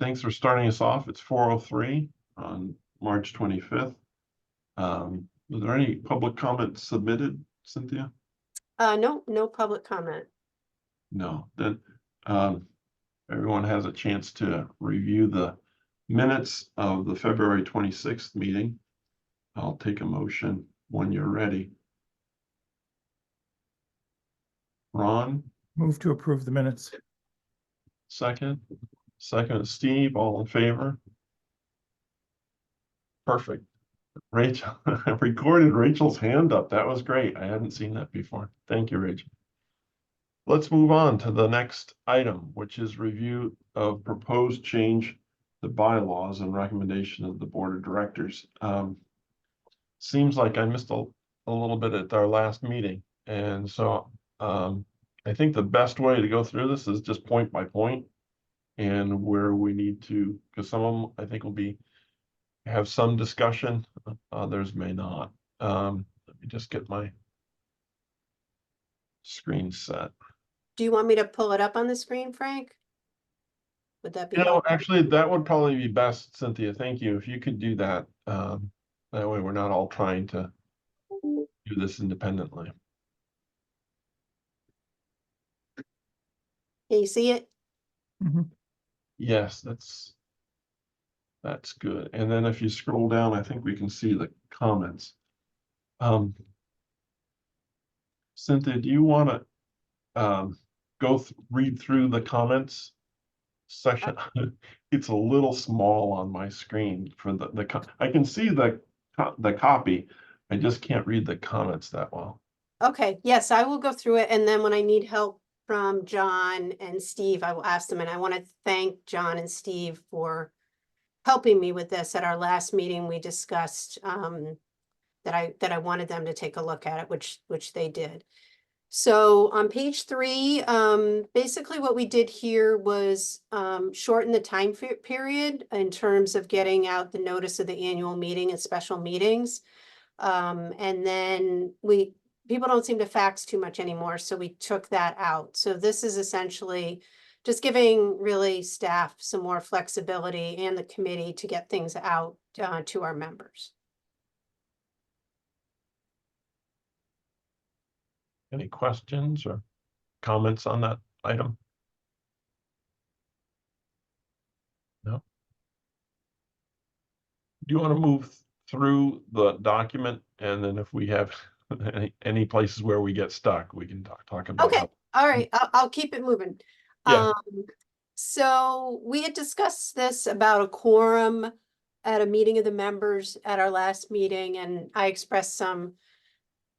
thanks for starting us off. It's 4:03 on March 25th. Was there any public comments submitted, Cynthia? No public comment. No. Then everyone has a chance to review the minutes of the February 26th meeting. I'll take a motion when you're ready. Ron, Move to approve the minutes. second. Second, Steve, all in favor? Perfect. Rachel, I recorded Rachel's hand up. That was great. I hadn't seen that before. Thank you, Rachel. Let's move on to the next item, which is review of proposed change to bylaws and recommendation of the board of directors. Seems like I missed a little bit at our last meeting. And so I think the best way to go through this is just point by point and where we need to, because some of them I think will have some discussion, others may not. Let me just get my screen set. Do you want me to pull it up on the screen, Frank? Would that be You know, helpful? actually, that would probably be best, Cynthia. Thank you. If you could do that, that way we're not all trying to do this independently. Can you see it? Mhm. Yes, that's good. And then if you scroll down, I think we can see the comments. Cynthia, do you want to read through the comments section? It's a little small on my screen for I can see the copy. I just can't read the comments that well. Okay, yes, I will go through it, and then when I need help from John and Steve, I will ask them. And I want to thank John and Steve for helping me with this. At our last meeting, we discussed that I wanted them to take a look at it, which they did. So on page 3, basically what we did here was shorten the time period in terms of getting out the notice of the annual meeting and special meetings. And then people don't seem to fax too much anymore, so we took that out. So this is essentially just giving really staff some more flexibility and the committee to get things out to our members. Any questions or comments on that item? No? Do you want to move through the document, and then if we have any places where we get stuck, we can talk about Okay, all right, I'll keep it moving. Yeah. So we had discussed this about a quorum at a meeting of the members at our last meeting, and I expressed some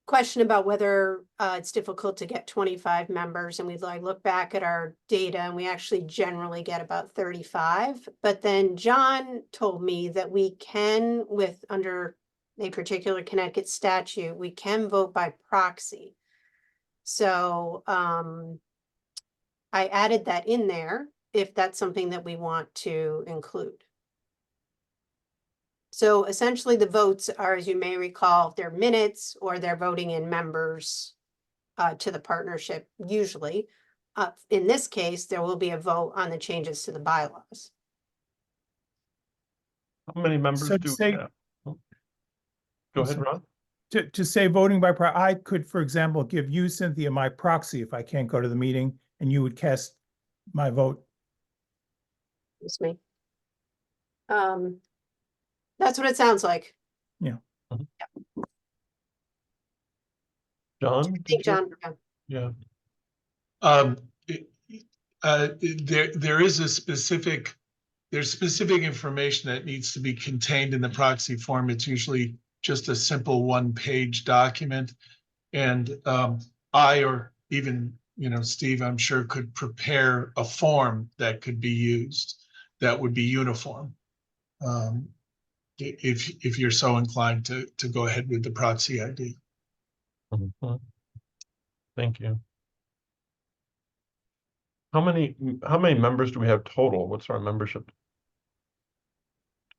question about whether it's difficult to get 25 members, and we look back at our data, and we actually generally get about 35. But then John told me that we can, under a particular Connecticut statute, we can vote by proxy. So I added that in there if that's something that we want to include. So essentially the votes are, as you may recall, they're minutes or they're voting in members to the partnership usually. In this case, there will be a vote on the changes to the bylaws. How many members So do we have? Oh. Go ahead, sorry. Ron. To say voting by proxy, I could, for example, give you, Cynthia, my proxy if I can't go to the meeting, and you would cast my vote. Excuse me. That's what it sounds like. Yeah. John? Thank John. Yeah. There's specific information that needs to be contained in the proxy form. It's usually just a simple one-page document. And I, or even, Steve, I'm sure could prepare a form that could be used that would be uniform. If you're so inclined to go ahead with the proxy ID. Mhm. Thank you. How many members do we have total? What's our membership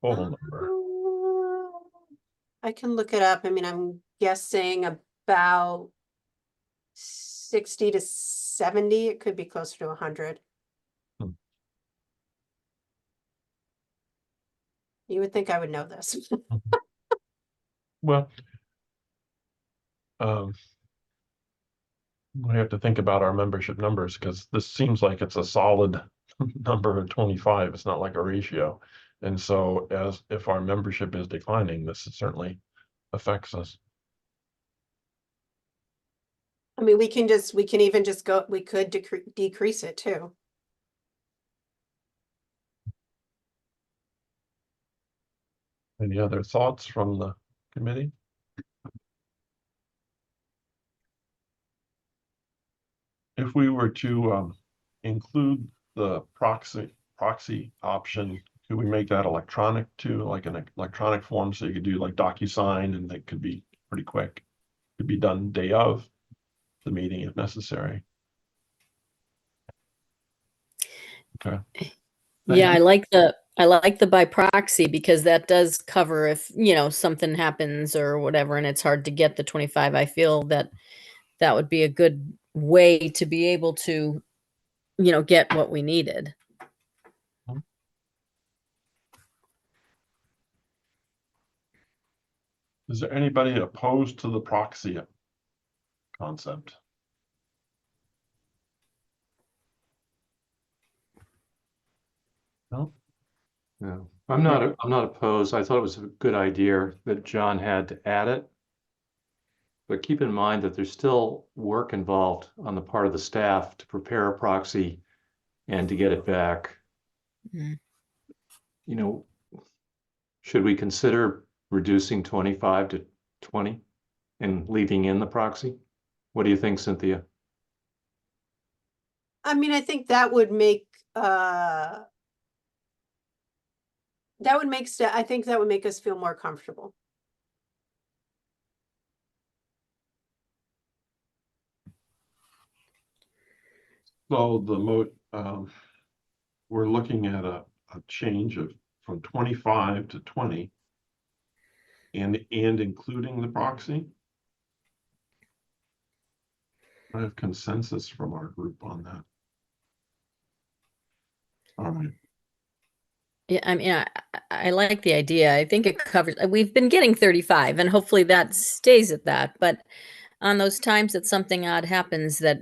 total number? I can look it up. I mean, I'm guessing about 60 to 70. It could be closer to 100. You would think I would know this. Well, we have to think about our membership numbers because this seems like it's a solid number of 25. It's not like a ratio. And so if our membership is declining, this certainly affects us. I mean, we can even just go, we could decrease it too. Any other thoughts from the committee? If we were to include the proxy option, could we make that electronic too, like an electronic form, so you could do like DocuSign and that could be pretty quick? Could be done day of the meeting if necessary. Okay. Yeah, I Diane? like the by proxy because that does cover if, something happens or whatever and it's hard to get the 25. I feel that that would be a good way to be able to, get what we needed. Is there anybody opposed to the proxy concept? No? No, I'm not opposed. I thought it was a good idea that John had to add it. But keep in mind that there's still work involved on the part of the staff to prepare a proxy and to get it back. Mhm. Should we consider reducing 25 to 20 and leaving in the proxy? What do you think, Cynthia? I mean, I think that would make, I think that would make us feel more comfortable. So we're looking at a change from 25 to 20 and including the proxy. I have consensus from our group on that. All right. Yeah, I mean, I like the idea. I think it covers, we've been getting 35 and hopefully that stays at that. But on those times that something odd happens that,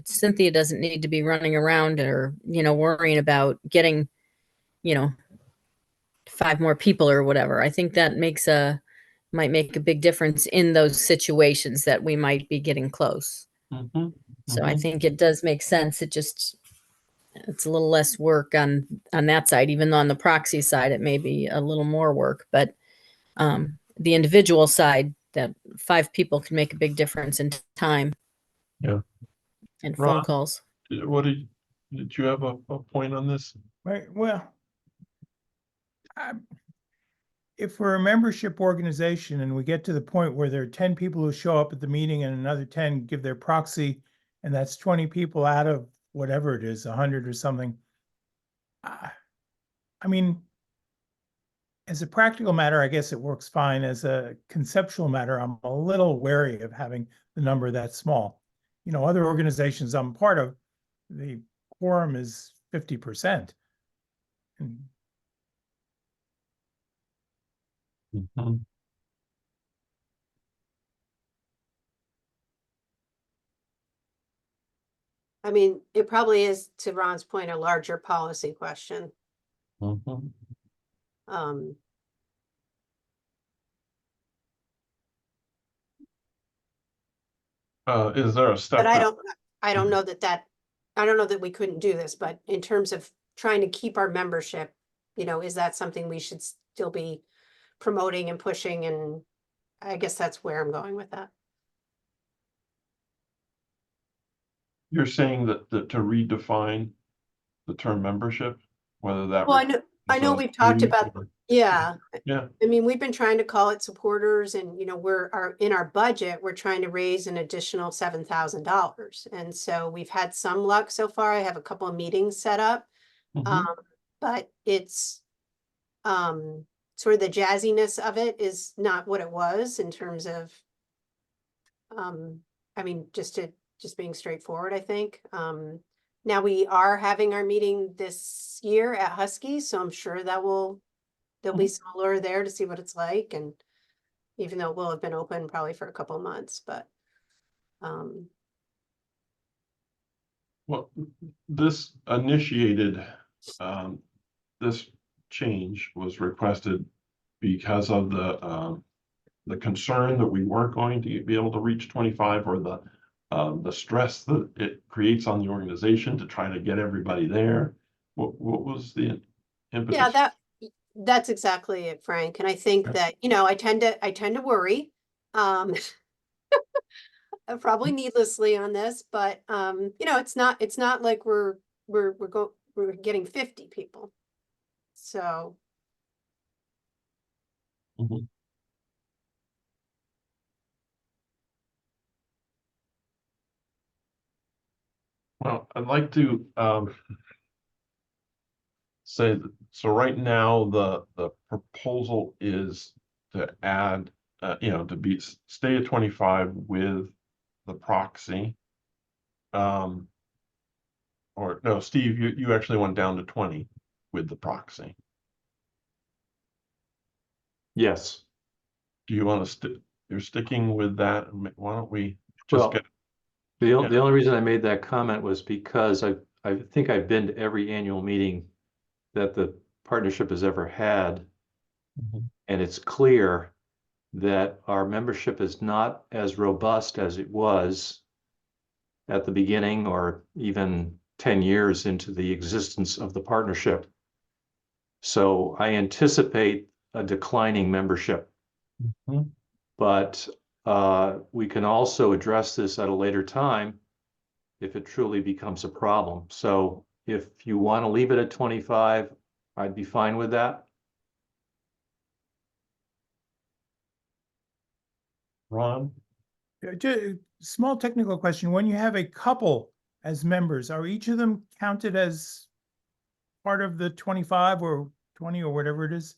Cynthia doesn't need to be running around or, worrying about getting, 5 more people or whatever. I think that might make a big difference in those situations that we might be getting close. Mhm, So I mhm. think it does make sense. It's a little less work on that side, even though on the proxy side, it may be a little more work, but the individual side, that 5 people can make a big difference in time. Yeah. And Ron? phone calls. Did you have a point on this? Right, well, if we're a membership organization and we get to the point where there are 10 people who show up at the meeting and another 10 give their proxy, and that's 20 people out of whatever it is, 100 or something. I mean, as a practical matter, I guess it works fine. As a conceptual matter, I'm a little wary of having the number that small. Other organizations I'm part of, the quorum is 50%. And Mhm. I mean, it probably is, to Ron's point, a larger policy question. Mhm. Um, Is there a step? but I don't know I don't know that we couldn't do this, but in terms of trying to keep our membership, is that something we should still be promoting and pushing? And I guess that's where I'm going with that. You're saying that to redefine the term membership, whether that. Well, I know we've talked about, yeah. Yeah. I mean, we've been trying to call it supporters and, in our budget, we're trying to raise an additional $7,000. And so we've had some luck so far. I have a couple of meetings set up. Mhm. But it's, sort of the jazziness of it is not what it was in terms of, I mean, just being straightforward, I think. Now we are having our meeting this year at Husky, so I'm sure that will there'll be some allure there to see what it's like, and even though it will have been open probably for a couple of months, but Well, this initiated, this change was requested because of the concern that we weren't going to be able to reach 25, or the stress that it creates on the organization to try to get everybody there. What was the impetus? yeah, that's exactly it, Frank. And I think Okay. that, I tend to worry. Probably needlessly on this, but it's not like we're getting 50 people. So, Mhm. Well, I'd like to say that, so right now, the proposal is to add, to stay at 25 with the proxy. Or no, Steve, you actually went down to 20 with the proxy. Yes. Do you want to you're sticking with that? Why don't we just Well, get, the Yeah. only reason I made that comment was because I think I've been to every annual meeting that the partnership has ever had. And it's clear that our membership is not as robust as it was at the beginning, or even 10 years into the existence of the partnership. So I anticipate a declining membership. Mhm. But we can also address this at a later time if it truly becomes a problem. So if you want to leave it at 25, I'd be fine with that. Ron? Small technical question. When you have a couple as members, are each of them counted as part of the 25 or 20 or whatever it is?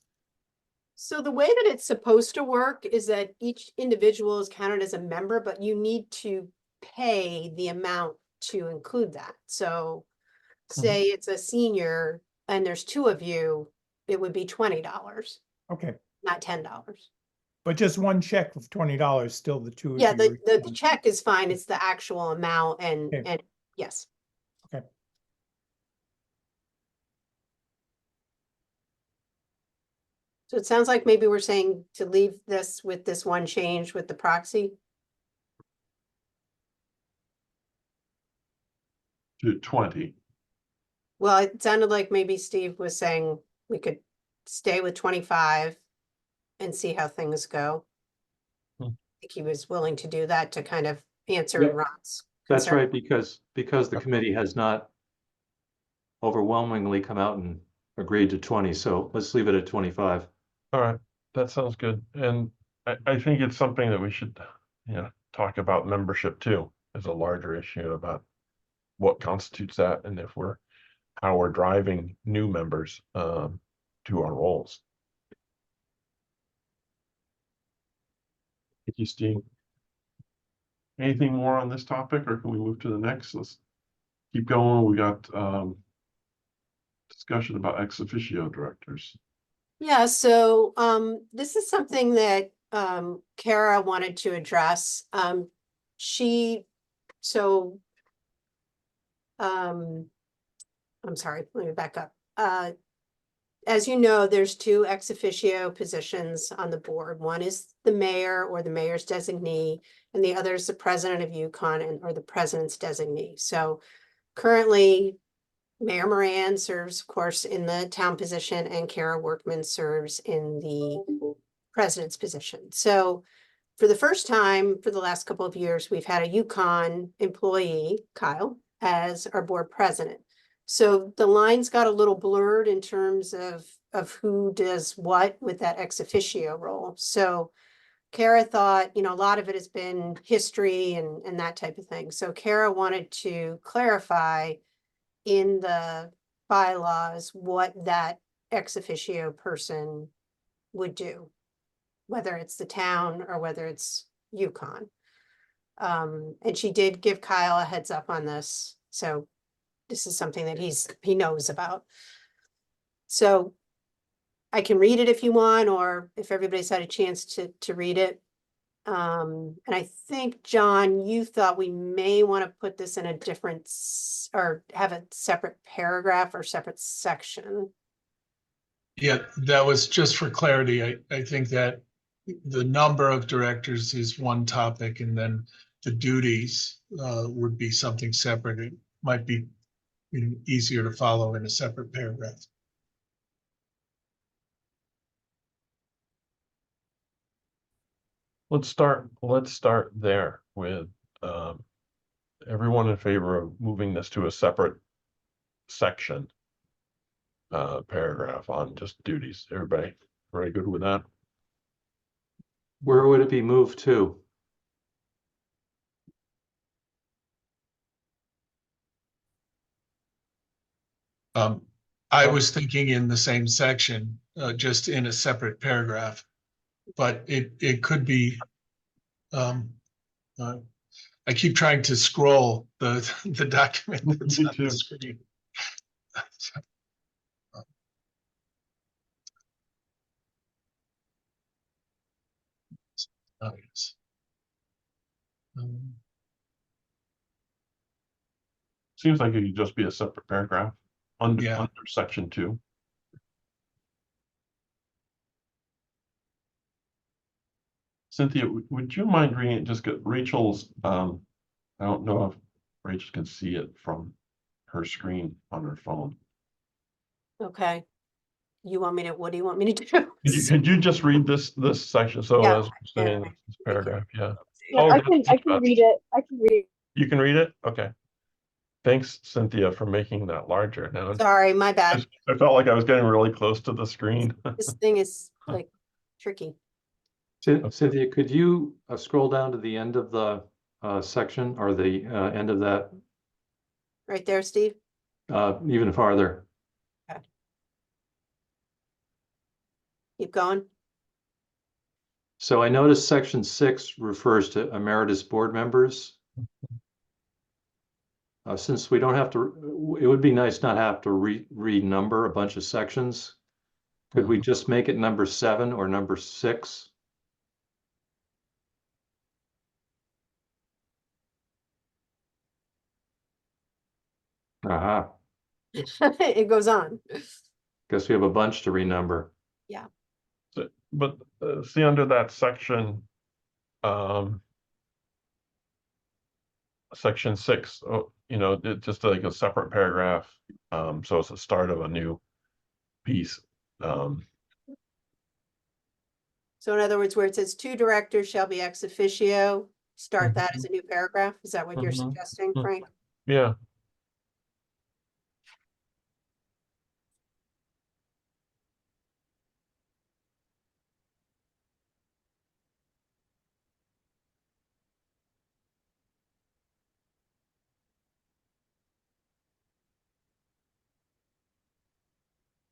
so the way that it's supposed to work is that each individual is counted as a member, but you need to pay the amount to include that. So say it's a senior and there's two of you, it would be $20, Okay, not $10. but just one check of $20, still the two of Yeah, you. the check is fine. It's the actual amount Okay. and yes. Okay. So it sounds like maybe we're saying to leave this with this one change with the proxy. To 20. Well, it sounded like maybe Steve was saying we could stay with 25 and see how things go. Hmm. I think he was willing to do that to kind of answer Yep. Ron's That's concern. right, because the committee has not overwhelmingly come out and agreed to 20. So let's leave it at 25. All right, that sounds good. And I think it's something that we should, talk about membership too, as a larger issue about what constitutes that, and how we're driving new members to our roles. Thank you, Steve. Anything more on this topic, or can we move to the next? Let's keep going. We got discussion about ex officio directors. Yeah, so this is something that Kara wanted to address. I'm sorry, let me back up. As you know, there's two ex officio positions on the board. One is the mayor or the mayor's designee, and the other is the president of UConn or the president's designee. So currently, Mayor Moran serves, of course, in the town position, and Kara Workman serves in the president's position. So for the first time, for the last couple of years, we've had a UConn employee, Kyle, as our board president. So the lines got a little blurred in terms of who does what with that ex officio role. So Kara thought, a lot of it has been history and that type of thing. So Kara wanted to clarify in the bylaws what that ex officio person would do, whether it's the town or whether it's UConn. And she did give Kyle a heads up on this, so this is something that he knows about. So I can read it if you want, or if everybody's had a chance to read it. And I think, John, you thought we may want to put this in a different, or have a separate paragraph or separate section. Yeah, that was just for clarity. I think that the number of directors is one topic, and then the duties would be something separate. It might be easier to follow in a separate paragraph. Let's start there with, everyone in favor of moving this to a separate section. Paragraph on just duties. Everybody good with that? Where would it be moved to? I was thinking in the same section, just in a separate paragraph, but it could be. I keep trying to scroll the document that's Me on the too. screen. Oh, yes. Seems like it could just be a separate paragraph under Yeah. section 2. Cynthia, would you mind reading it? Just get Rachel's, I don't know if Rachel can see it from her screen on her phone. Okay. What do you want me to do? Could you just read this section? So Yeah, as we're saying, yeah. this paragraph, yeah. Yeah, Oh, I can read it. I can read it. You can read it? Okay. Thanks, Cynthia, for making that larger. Now, Sorry, my bad. I felt like I was getting really close to the screen. This thing is like tricky. Cynthia, could you scroll down to the end of the section, or the end of that Right there, Steve? even farther? Keep going. So I noticed section 6 refers to emeritus board members. Since we don't have to, it would be nice not have to renumber a bunch of sections. Could we just make it number 7 or number 6? Aha, It goes on. guess we have a bunch to renumber. But see, under that section, section 6, it's just like a separate paragraph. So it's the start of a new piece. So in other words, where it says 2 directors shall be ex officio, start that as a new paragraph? Is that what you're Mhm. suggesting, Mhm. Frank? Yeah.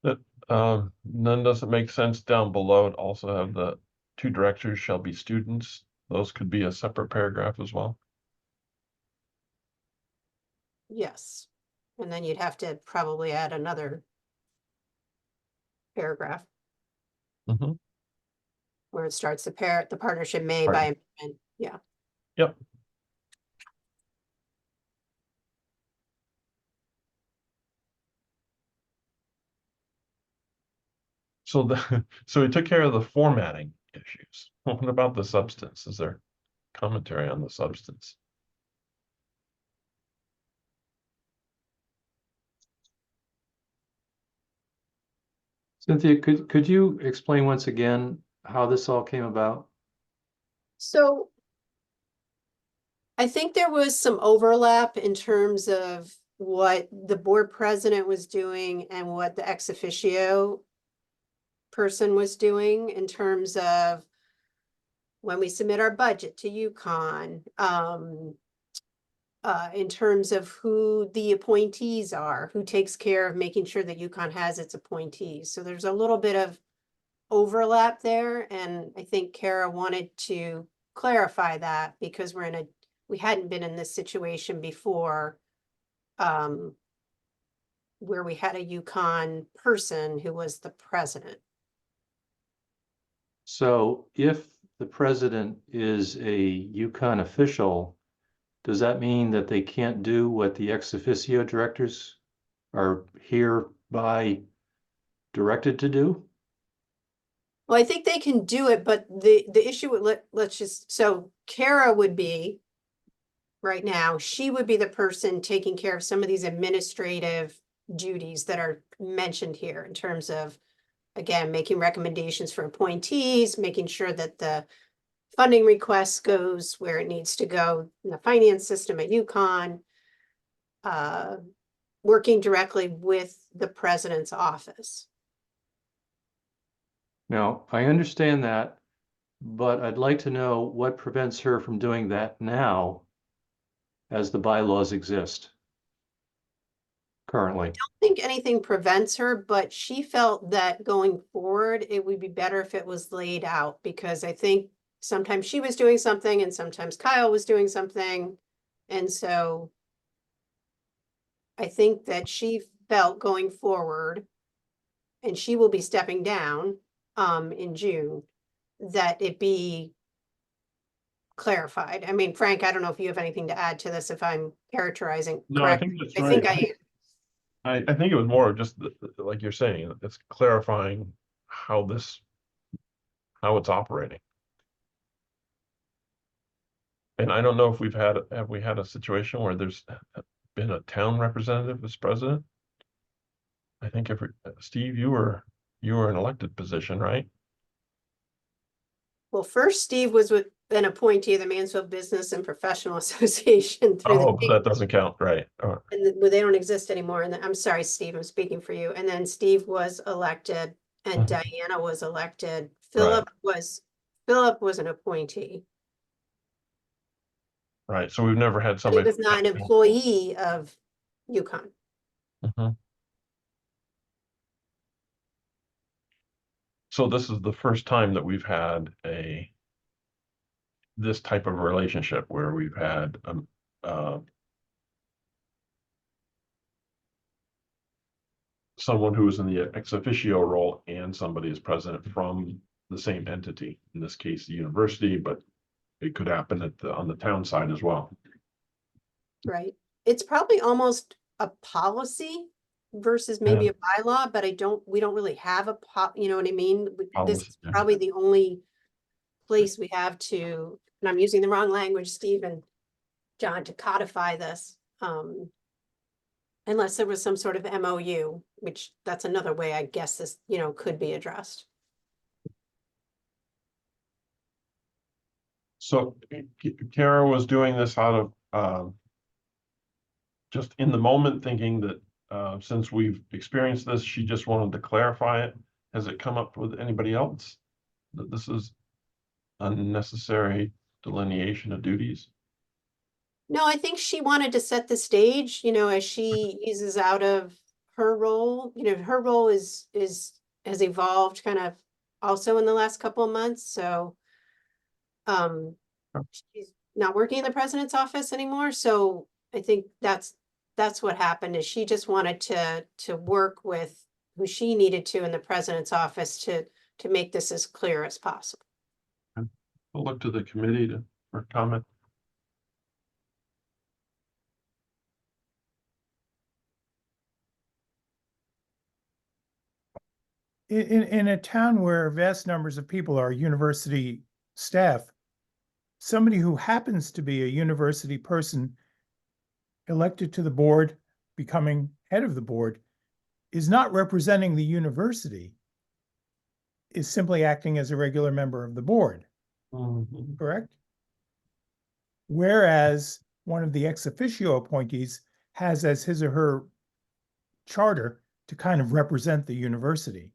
That, none doesn't make sense down below. It also have the 2 directors shall be students. Those could be a separate paragraph as well. Yes. And then you'd have to probably add another paragraph Mhm. where it starts the partnership may Right. by amendment. Yeah. Yep. So so we took care of the formatting issues. What about the substance? Is there commentary on the substance? Cynthia, could you explain once again how this all came about? So I think there was some overlap in terms of what the board president was doing and what the ex officio person was doing in terms of when we submit our budget to UConn, in terms of who the appointees are, who takes care of making sure that UConn has its appointees. So there's a little bit of overlap there, and I think Kara wanted to clarify that because we hadn't been in this situation before, where we had a UConn person who was the president. So if the president is a Yukon official, does that mean that they can't do what the ex officio directors are hereby directed to do? Well, I think they can do it, but the issue with, let's just, so Kara would be, right now, she would be the person taking care of some of these administrative duties that are mentioned here in terms of, again, making recommendations for appointees, making sure that the funding request goes where it needs to go in the finance system at UConn, working directly with the president's office. Now, I understand that, but I'd like to know what prevents her from doing that now as the bylaws exist currently. I don't think anything prevents her, but she felt that going forward, it would be better if it was laid out, because I think sometimes she was doing something and sometimes Kyle was doing something. And so I think that she felt going forward, and she will be stepping down in June, that it be clarified. I mean, Frank, I don't know if you have anything to add to this, if I'm characterizing No, I correctly. think that's I think right. I am. I think it was more of just like you're saying, it's clarifying how it's operating. And I don't know if have we had a situation where there's been a town representative as president? I think Steve, you were an elected position, right? Well, first Steve was with an appointee of the Mansfield Business and Professional Association through Oh, the, that doesn't count, right? and they don't exist anymore. And I'm sorry, Steve, I'm speaking for you. And then Steve was elected and Mhm. Diana was elected. Right. Philip was an appointee. Right, so we've never had But he somebody. was not an employee of UConn. Mhm. So this is the first time that we've had this type of relationship where we've had someone who is in the ex officio role and somebody is president from the same entity, in this case, the university, but it could happen on the town side as well. Right. It's probably almost a policy versus maybe a bylaw, but we don't really have you know what I mean? This Policy, is yeah. probably the only place we have to, and I'm using the wrong language, Steve and John, to codify this. Unless there was some sort of MOU, which that's another way I guess this, could be addressed. So Kara was doing this out of just in the moment, thinking that since we've experienced this, she just wanted to clarify it. Has it come up with anybody else that this is unnecessary delineation of duties? No, I think she wanted to set the stage, as she eases out of her role. Her role has evolved kind of also in the last couple of months. So she's not working in the president's office anymore. So I think that's what happened, is she just wanted to work with who she needed to in the president's office to make this as clear as possible. We'll look to the committee for comment. In a town where vast numbers of people are university staff, somebody who happens to be a university person elected to the board, becoming head of the board, is not representing the university, is simply acting as a regular member of the board, Mhm. correct? Whereas one of the ex officio appointees has as his or her charter to kind of represent the university.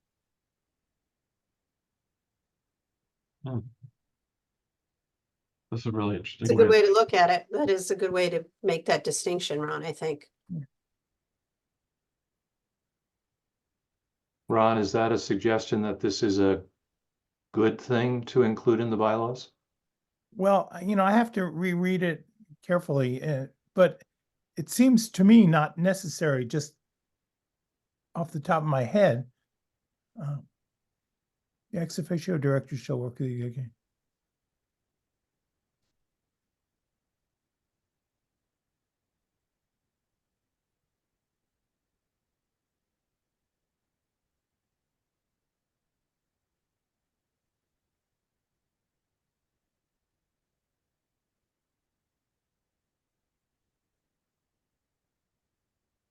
This is really interesting. It's a good way to look at it. That is a good way to make that distinction, Ron, I think. Ron, is that a suggestion that this is a good thing to include in the bylaws? Well, I have to reread it carefully, but it seems to me not necessary just off the top of my head. The ex officio director shall work with the again.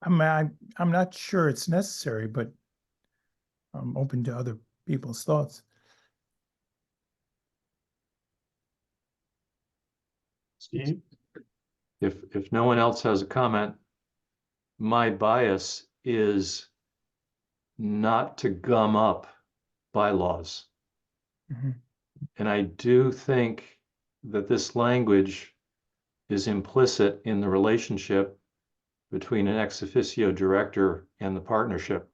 I'm not sure it's necessary, but I'm open to other people's thoughts. Steve? If no one else has a comment, my bias is not to gum up bylaws. Mhm. And I do think that this language is implicit in the relationship between an ex officio director and the partnership.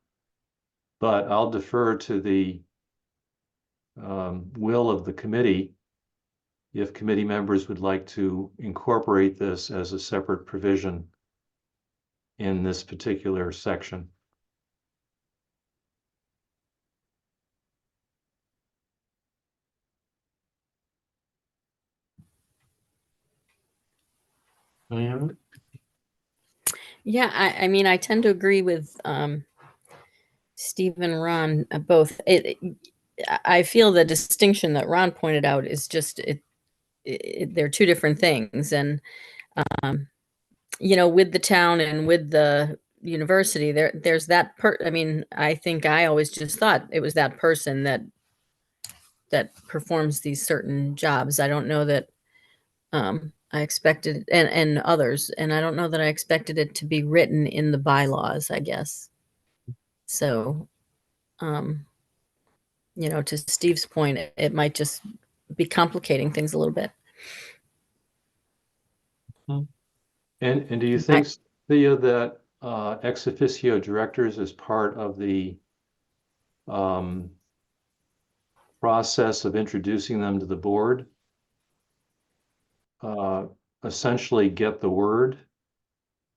But I'll defer to the will of the committee if committee members would like to incorporate this as a separate provision in this particular section. Diane? Yeah, I mean, I tend to agree with Steve and Ron both. I feel the distinction that Ron pointed out is just they're two different things, and with the town and with the university, there's that I mean, I think I always just thought it was that person that performs these certain jobs. I don't know that I expected and others, and I don't know that I expected it to be written in the bylaws, I guess. So, to Steve's point, it might just be complicating things a little bit. And do you think, Thea, that ex officio directors as part of the process of introducing them to the board essentially get the word?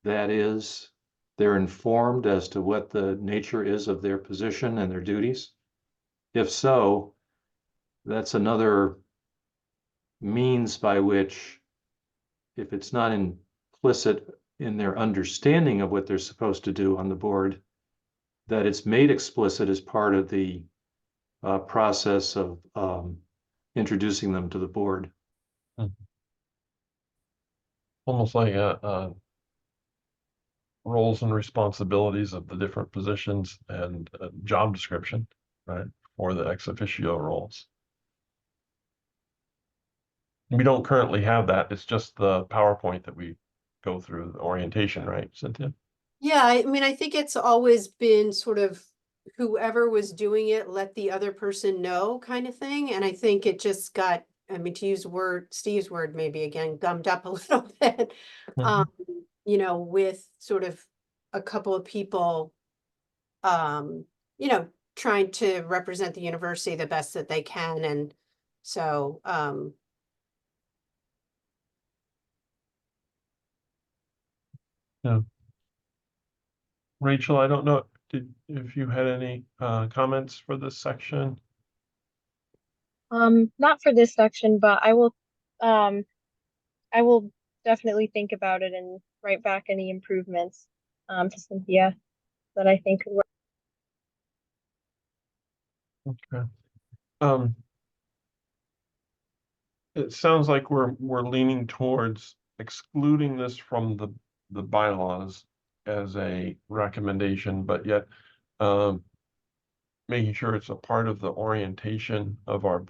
That is, they're informed as to what the nature is of their position and their duties? If so, that's another means by which, if it's not implicit in their understanding of what they're supposed to do on the board, that it's made explicit as part of the process of introducing them to the board. Almost like roles and responsibilities of the different positions and job description, right, for the ex officio roles. We don't currently have that. It's just the PowerPoint that we go through the orientation, right, Cynthia? Yeah, I mean, I think it's always been sort of whoever was doing it, let the other person know kind of thing. And I think it just got, I mean, to use Steve's word, maybe again, gummed up a little bit. With sort of a couple of people, trying to represent the university the best that they can. And so, Yeah. Rachel, I don't know if you had any comments for this section. Not for this section, but I will definitely think about it and write back any improvements, to Cynthia that I think were. Okay. It sounds like we're leaning towards excluding this from the bylaws as a recommendation, but yet making sure it's a part of the orientation of our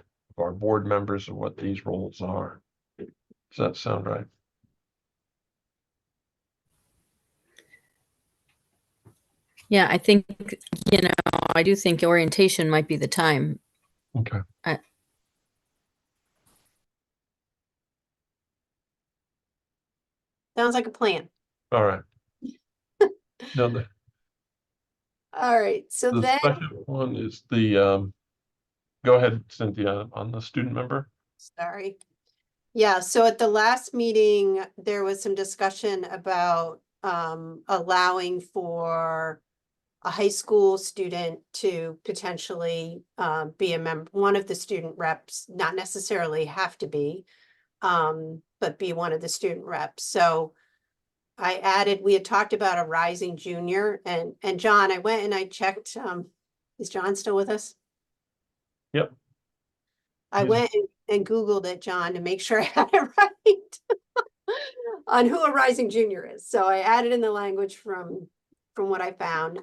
board members of what these roles are. Does that sound right? Yeah, I think, I do think orientation might be the time. Okay. sounds like a plan. All right. No, All right, so the then. second one is the go ahead, Cynthia, on the student member. Sorry. Yeah, so at the last meeting, there was some discussion about allowing for a high school student to potentially be a member, one of the student reps, not necessarily have to be, but be one of the student reps. So I added, we had talked about a rising junior, and John, I went and I checked, is John still with us? Yep. I Yeah. went and Googled it, John, to make sure I had it right on who a rising junior is. So I added in the language from what I found.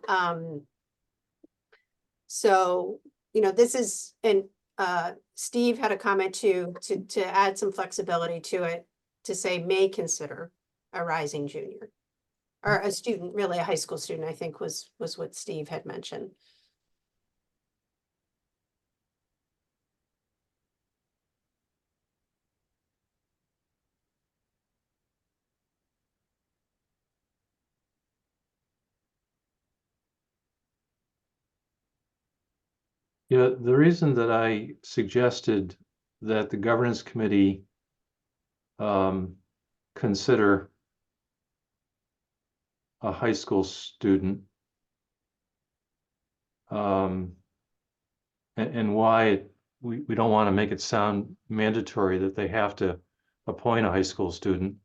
So, you know, this is, and Steve had a comment to add some flexibility to it, to say may consider a rising junior. Or a student, really a high school student, I think was what Steve had mentioned. Yeah, the reason that I suggested that the governance committee consider a high school student and why we don't want to make it sound mandatory that they have to appoint a high school student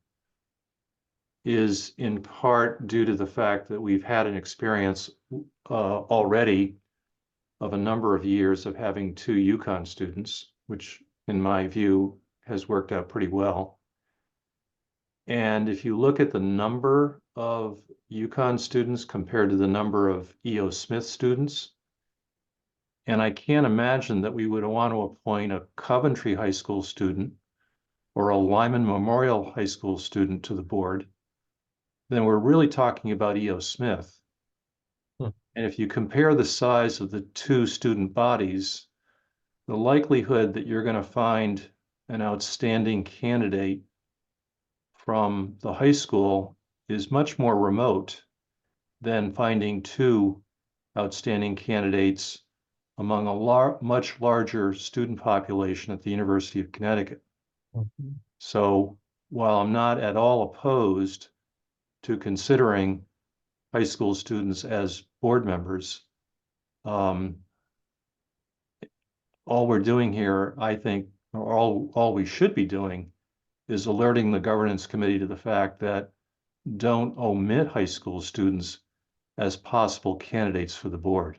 is in part due to the fact that we've had an experience already of a number of years of having 2 UConn students, which in my view has worked out pretty well. And if you look at the number of UConn students compared to the number of E.O. Smith students, and I can't imagine that we would want to appoint a Coventry High School student or a Lyman Memorial High School student to the board, then we're really talking about E.O. Smith. And if you compare the size of the 2 student bodies, the likelihood that you're going to find an outstanding candidate from the high school is much more remote than finding 2 outstanding candidates among a much larger student population at the University of Connecticut. So while I'm not at all opposed to considering high school students as board members, all we're doing here, I think, or all we should be doing is alerting the governance committee to the fact that don't omit high school students as possible candidates for the board.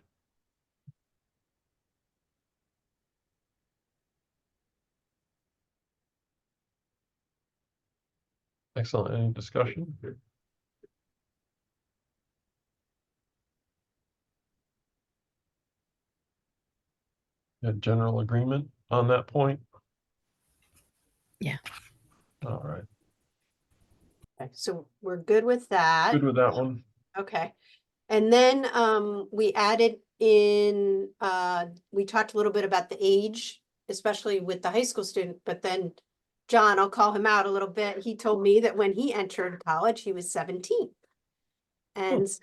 Excellent. Any discussion? A general agreement on that point? Yeah. All right. Okay, so we're good with that. Good with that one. Okay. And then we added in, we talked a little bit about the age, especially with the high school student, but then John, I'll call him out a little bit. He told me that when he entered college, he was 17. And so,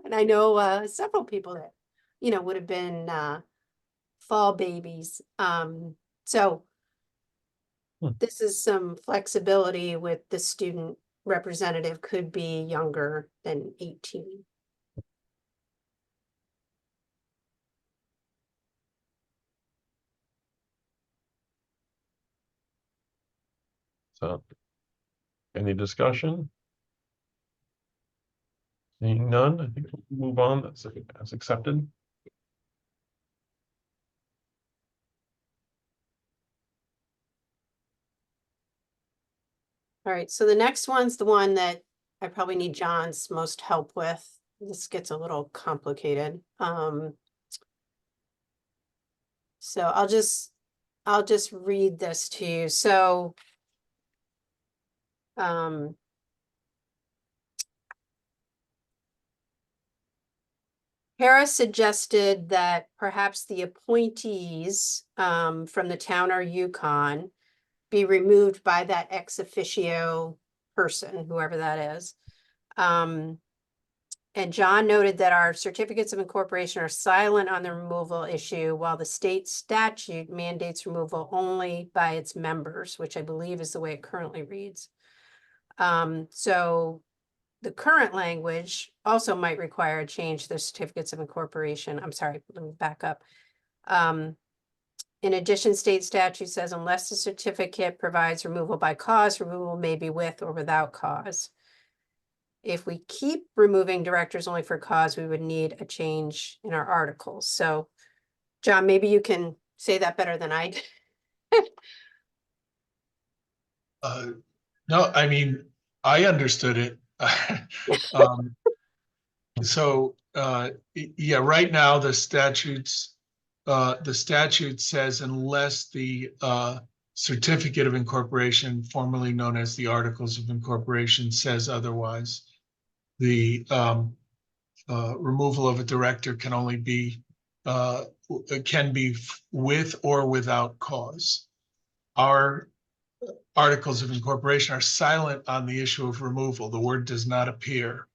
and I know several people that, you know, would have been fall babies. So this is some flexibility with the student representative could be younger than 18. So, any discussion? Seeing none, I think we'll move on. That's accepted. All right, so the next one's the one that I probably need John's most help with. This gets a little complicated. So I'll just read this to you. So Harris suggested that perhaps the appointees from the town or UConn be removed by that ex officio person, whoever that is. And John noted that our certificates of incorporation are silent on the removal issue, while the state statute mandates removal only by its members, which I believe is the way it currently reads. So the current language also might require a change to the certificates of incorporation. I'm sorry, let me back up. In addition, state statute says unless the certificate provides removal by cause, removal may be with or without cause. If we keep removing directors only for cause, we would need a change in our articles. So, John, maybe you can say that better than I did. No, I mean, I understood it. Um, So, yeah, right now, the statute says unless the certificate of incorporation, formerly known as the Articles of Incorporation, says otherwise, the removal of a director can only be with or without cause. Our Articles of Incorporation are silent on the issue of removal. The word does not appear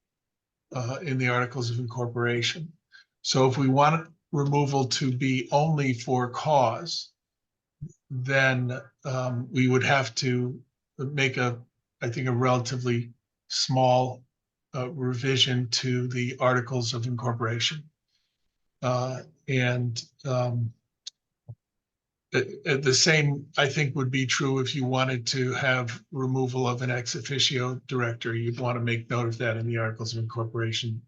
in the Articles of Incorporation. So if we want removal to be only for cause, then we would have to make I think, a relatively small revision to the Articles of Incorporation. The same, I think, would be true if you wanted to have removal of an ex officio director. You'd want to make note of that in the Articles of Incorporation,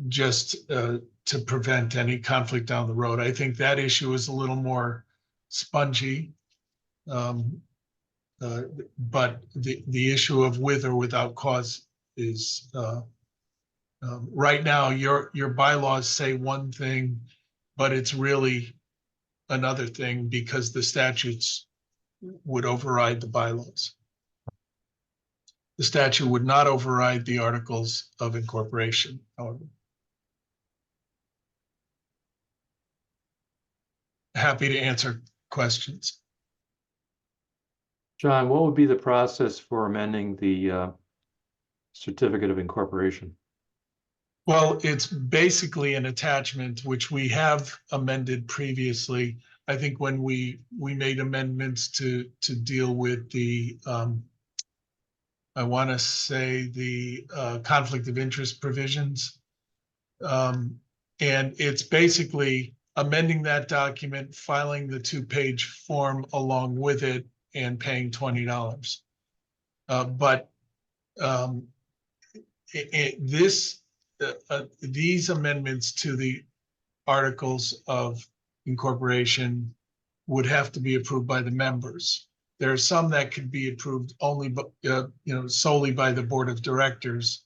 just to prevent any conflict down the road. I think that issue is a little more spongy. But the issue of with or without cause is, right now, your bylaws say one thing, but it's really another thing because the statutes would override the bylaws. The statute would not override the Articles of Incorporation, however. Happy to answer questions. John, what would be the process for amending the certificate of incorporation? Well, it's basically an attachment which we have amended previously. I think when we made amendments to deal with the I want to say the conflict of interest provisions. And it's basically amending that document, filing the 2-page form along with it, and paying $20. But these amendments to the Articles of Incorporation would have to be approved by the members. There are some that could be approved only, solely by the Board of Directors,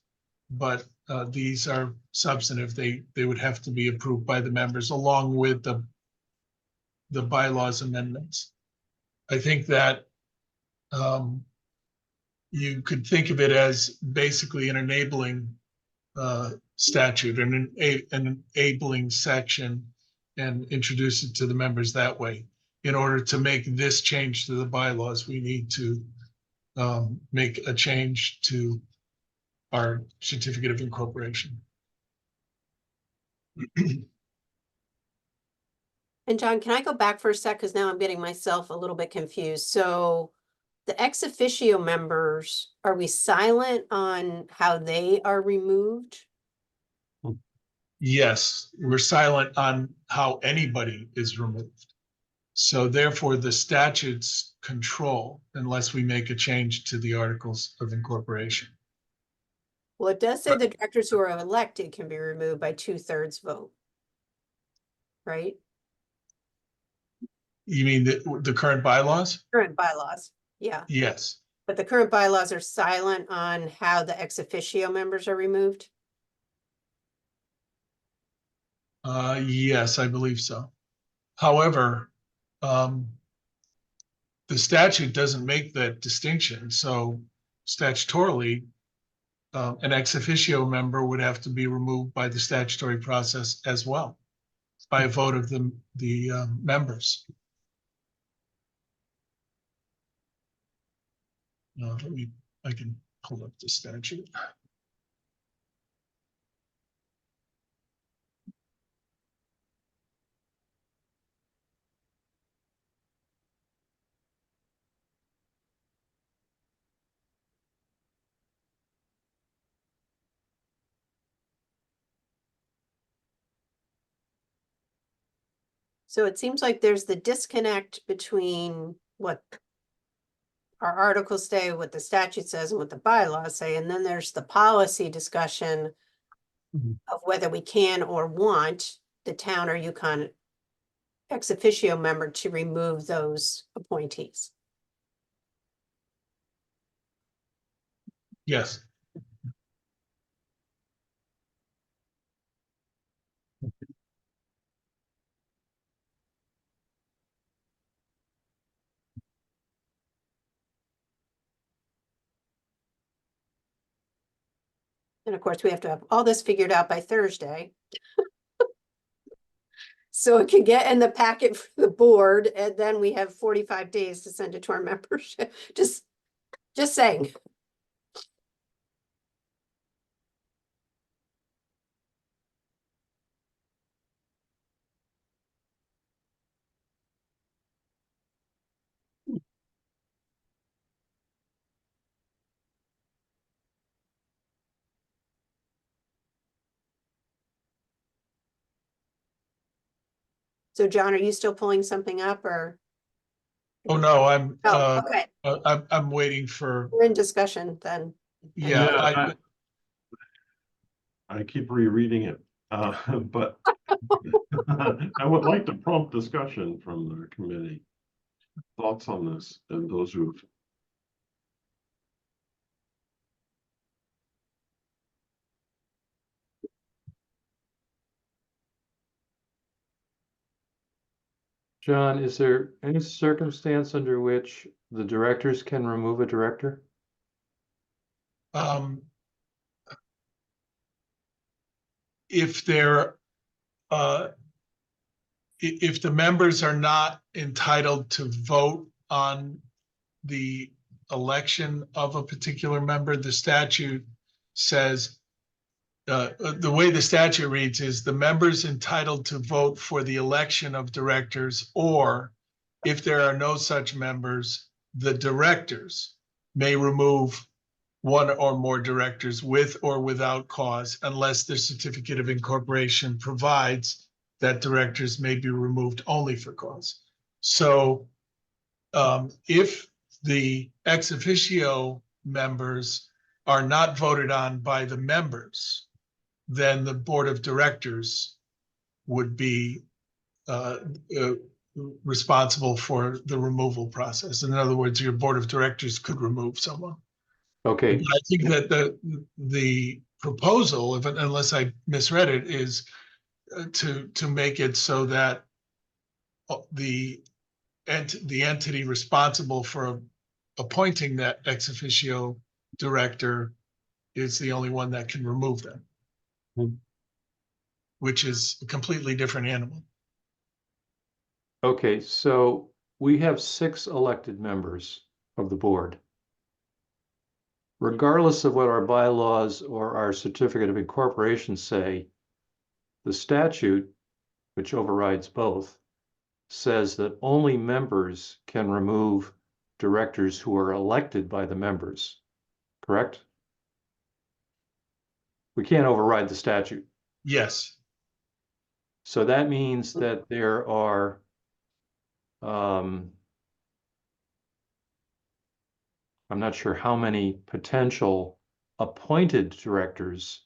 but these are substantive. They would have to be approved by the members along with the bylaws amendments. I think that you could think of it as basically an enabling statute and an enabling section, and introduce it to the members that way. In order to make this change to the bylaws, we need to make a change to our certificate of incorporation. And John, can I go back for a sec? Because now I'm getting myself a little bit confused. So the ex officio members, are we silent on how they are removed? Yes, we're silent on how anybody is removed. So therefore, the statutes control unless we make a change to the Articles of Incorporation. Well, it does say the directors who are elected can be removed by 2/3 vote. Right? You mean the current bylaws? Current bylaws, yeah. Yes. But the current bylaws are silent on how the ex officio members are removed? Yes, I believe so. However, the statute doesn't make that distinction. So statutorily, an ex officio member would have to be removed by the statutory process as well, by a vote of the members. I can pull up the statute. So it seems like there's the disconnect between what our articles say, what the statute says, and what the bylaws say, and then there's the policy discussion Mhm. of whether we can or want the town or Yukon ex officio member to remove those appointees. Yes. And of course, we have to have all this figured out by Thursday. So it can get in the packet for the board, and then we have 45 days to send it to our membership. Just saying. So John, are you still pulling something up or? Oh, no, I'm, Oh, okay, I'm waiting for, we're in discussion then. yeah, Yeah, I keep rereading it, but I would like to prompt discussion from the committee. Thoughts on this and those who've. John, is there any circumstance under which the directors can remove a director? um, if they're, if the members are not entitled to vote on the election of a particular member, the statute says, the way the statute reads is the members entitled to vote for the election of directors, or if there are no such members, the directors may remove one or more directors with or without cause, unless the certificate of incorporation provides that directors may be removed only for cause. So if the ex officio members are not voted on by the members, then the board of directors would be responsible for the removal process. In other words, your board of directors could remove someone. Okay, I think that the proposal, unless I misread it, is to make it so that the entity responsible for appointing that ex officio director is the only one that can remove them. Hmm. Which is a completely different animal. okay, so we have 6 elected members of the board. Regardless of what our bylaws or our certificate of incorporation say, the statute, which overrides both, says that only members can remove directors who are elected by the members, correct? We can't override the statute. Yes, So that means that there are I'm not sure how many potential appointed directors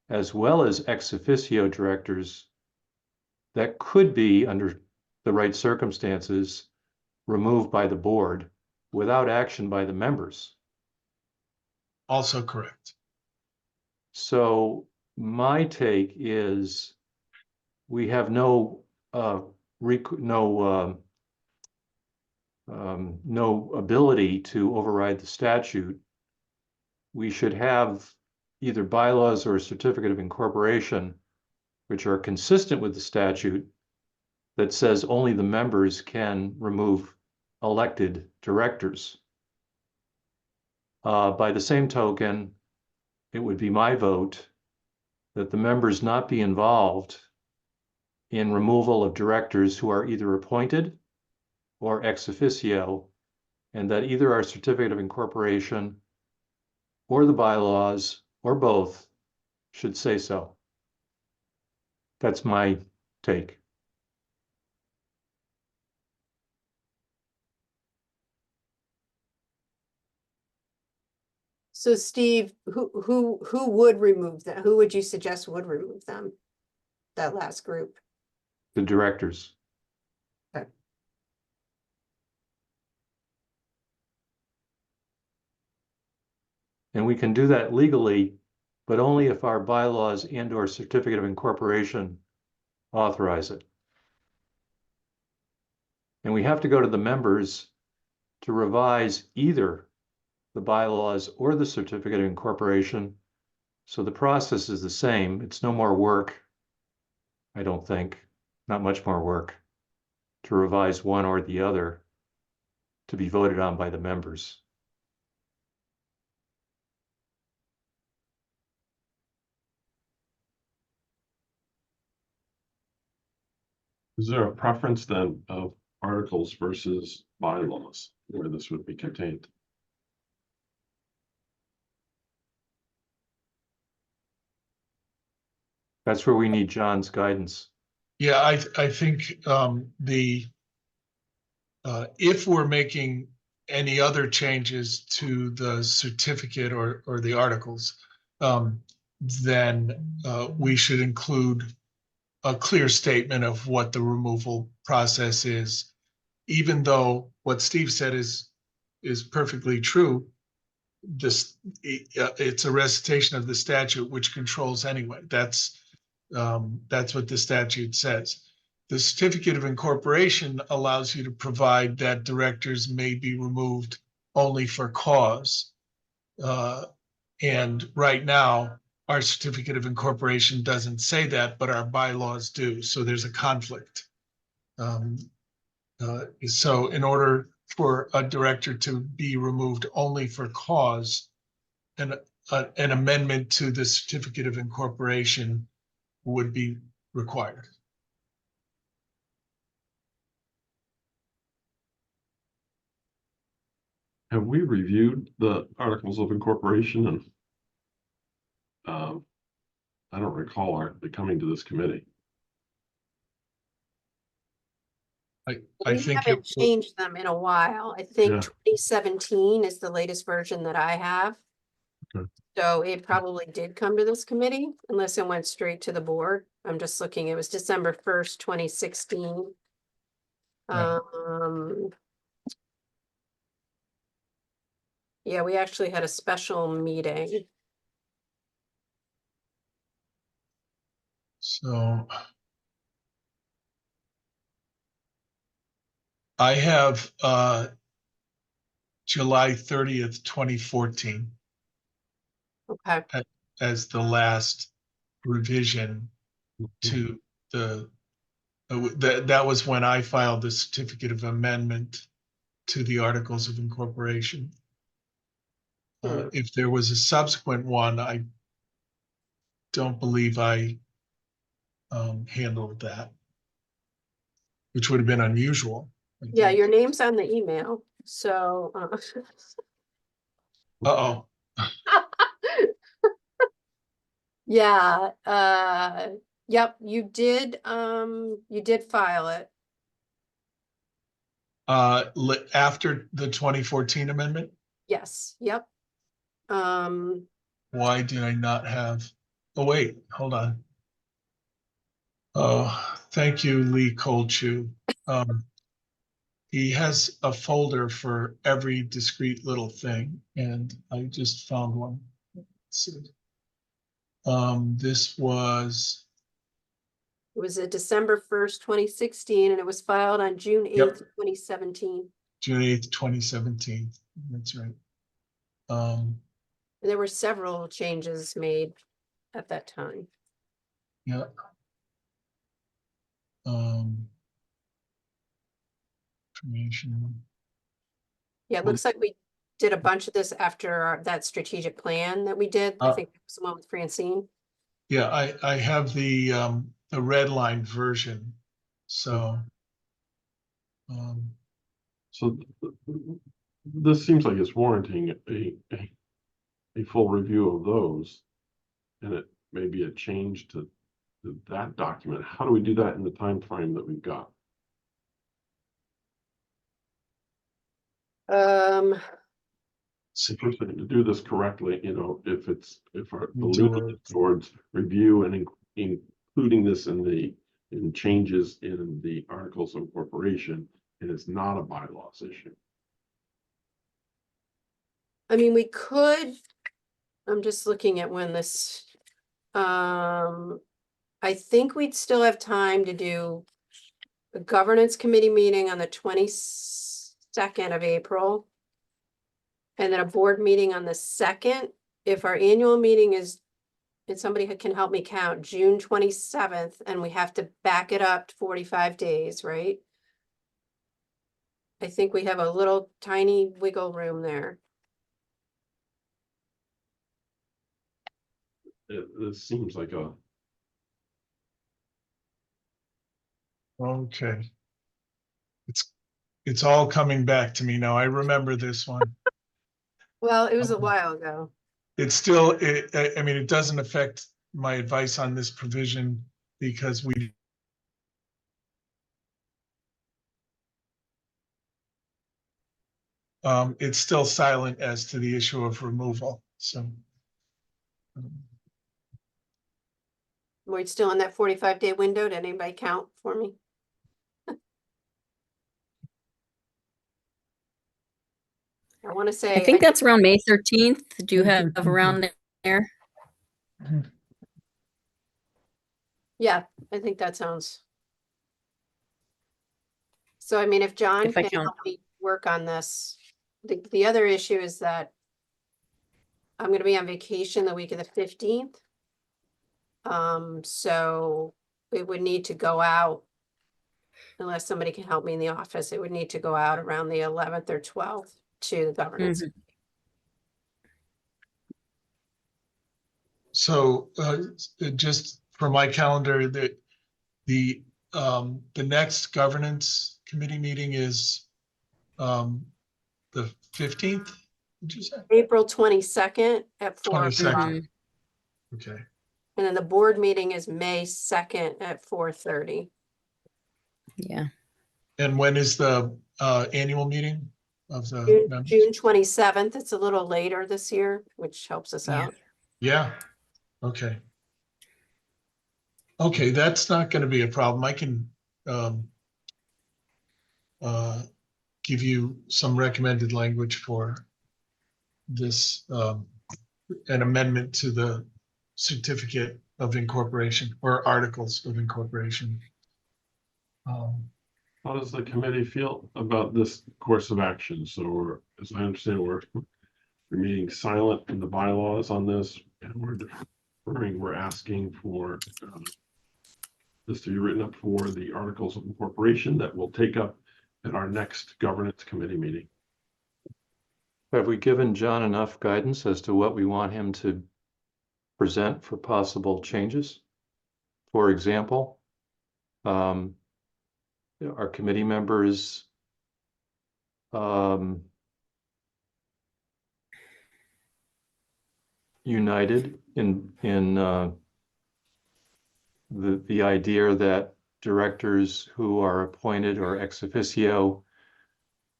as well as ex officio directors that could be, under the right circumstances, removed by the board without action by the members. also correct. So my take is we have no no ability to override the statute. We should have either bylaws or a certificate of incorporation which are consistent with the statute that says only the members can remove elected directors. By the same token, it would be my vote that the members not be involved in removal of directors who are either appointed or ex officio, and that either our certificate of incorporation or the bylaws or both should say so. That's my take. So Steve, who would remove that? Who would you suggest would remove them? That last group? The directors. Okay. And we can do that legally, but only if our bylaws and or certificate of incorporation authorize it. And we have to go to the members to revise either the bylaws or the certificate of incorporation. So the process is the same. It's no more work, I don't think, not much more work to revise one or the other to be voted on by the members. Is there a preference then of articles versus bylaws where this would be contained? That's where we need John's guidance. Yeah, I think if we're making any other changes to the certificate or the articles, then we should include a clear statement of what the removal process is. Even though what Steve said is perfectly true, it's a recitation of the statute which controls anyway. That's what the statute says. The certificate of incorporation allows you to provide that directors may be removed only for cause. And right now, our certificate of incorporation doesn't say that, but our bylaws do. So there's a conflict. So in order for a director to be removed only for cause, an amendment to the certificate of incorporation would be required. Have we reviewed the articles of incorporation? And I don't recall it coming to this committee. I We think haven't changed them in a while. I think Yeah. 2017 is the latest version that I have. Okay. So it probably did come to this committee unless it went straight to the board. I'm just looking, it was December 1st, 2016. Right. Yeah, we actually had a special meeting. so. I have July 30th, 2014 Okay, as the last revision to that was when I filed the certificate of amendment to the Articles of Incorporation. If there was a subsequent one, I don't believe I handled that, which would have been unusual. I yeah, think. your name's on the email, so. Uh-oh. Yeah, yep, you did file it. After the 2014 amendment, Yes, yep. why did I not have? Oh, wait, hold on. Oh, thank you, Lee Colchu. He has a folder for every discrete little thing, and I just found one. Let's see. This was, It was a December 1st, 2016, and it was filed on June 8th, Yep. 2017. June 8th, 2017. That's right. There were several changes made at that time. Yeah. Information. Yeah, it Well- looks like we did a bunch of this after that strategic plan that we did. I Uh, think it was the one with Francine. Yeah, I have the red line version. So. So this seems like it's warranting a full review of those. And it may be a change to that document. How do we do that in the time frame that we've got? First thing to do this correctly, you know, if our the Into leaning words. towards review and including this in changes in the articles of incorporation, and it's not a bylaws issue. I mean, we could, I'm just looking at when this, I think we'd still have time to do a governance committee meeting on the 22nd of April. And then a board meeting on the 2nd. If our annual meeting is, and somebody can help me count, June 27th, and we have to back it up to 45 days, right? I think we have a little tiny wiggle room there. This seems like a, Okay. It's all coming back to me now. I remember this one. Well, it was a Okay. while ago. It's still, I mean, it doesn't affect my advice on this provision because it's still silent as to the issue of removal, so. We're still in that 45-day window. Did anybody count for me? I want to say. I think that's around May 13th. Do you May have 13th, around there? Yeah, I think that sounds. So I mean, if John If I can count. help me work on this, the other issue is that I'm gonna be on vacation the week of the 15th. So it would need to go out, unless somebody can help me in the office, it would need to go out around the 11th or 12th to the governance. Mhm. So, just for my calendar, the next governance committee meeting is, the 15th, did you say? April 22nd at 4 o'clock. 22nd. Mhm. Okay, And then the board meeting is May 2nd at 4:30. Yeah. and when is the, annual meeting of the June members? June 27th, it's a little later this year, which helps us Yeah. out. Yeah, okay. Okay, that's not gonna be a problem. I can, give you some recommended language for this, an amendment to the certificate of incorporation or articles of incorporation. how does the committee feel about this course of action? So we're, as I understand, we're remaining silent in the bylaws on this, and we're asking for this to be written up for the articles of incorporation that we'll take up at our next governance committee meeting. Have we given John enough guidance as to what we want him to present for possible changes? For example, our committee members united in the idea that directors who are appointed or ex officio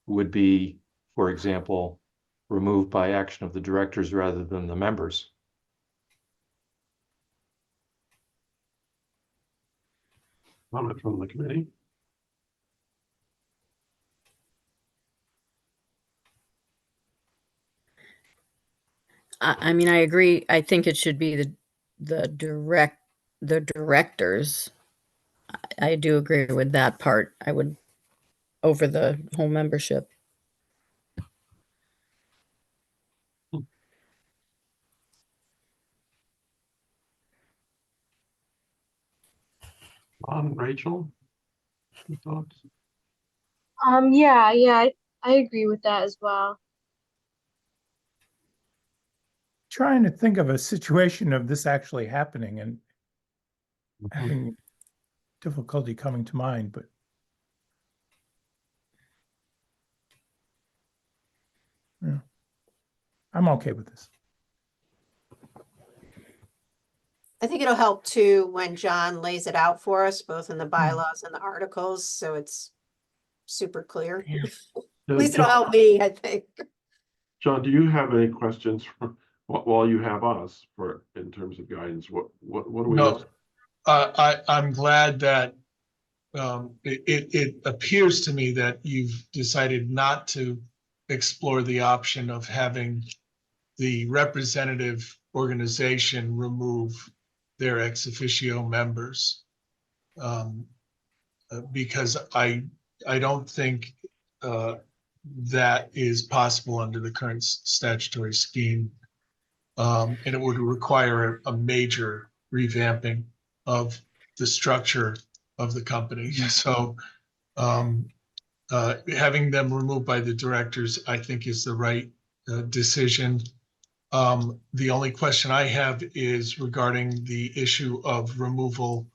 would be, for example, removed by action of the directors rather than the members. Comment from the committee? I mean, I agree. I think it should be the directors. I do agree with that part. I would over the whole membership. Rachel? Your thoughts? Yeah, I agree with that as well. Trying to think of a situation of this actually happening and having difficulty coming to mind, but yeah, I'm okay with this. I think it'll help too when John lays it out for us, both in the bylaws and the articles, so it's super clear. Yeah. At least it'll help me, I think. John, do you have any questions for, while you have us for, in terms of guidance? What do we? No, I'm glad that it appears to me that you've decided not to explore the option of having the representative organization remove their ex officio members. Because I don't think that is possible under the current statutory scheme. And it would require a major revamping of the structure of the company. So having them removed by the directors, I think, is the right decision. The only question I have is regarding the issue of removal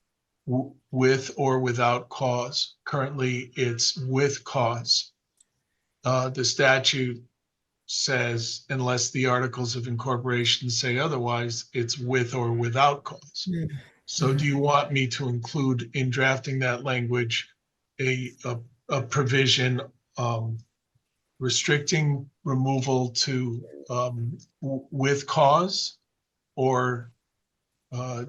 with or without cause. Currently, it's with cause. The statute says, unless the articles of incorporation say otherwise, it's with or without cause. So do you want me to include in drafting that language a provision restricting removal to with cause, or do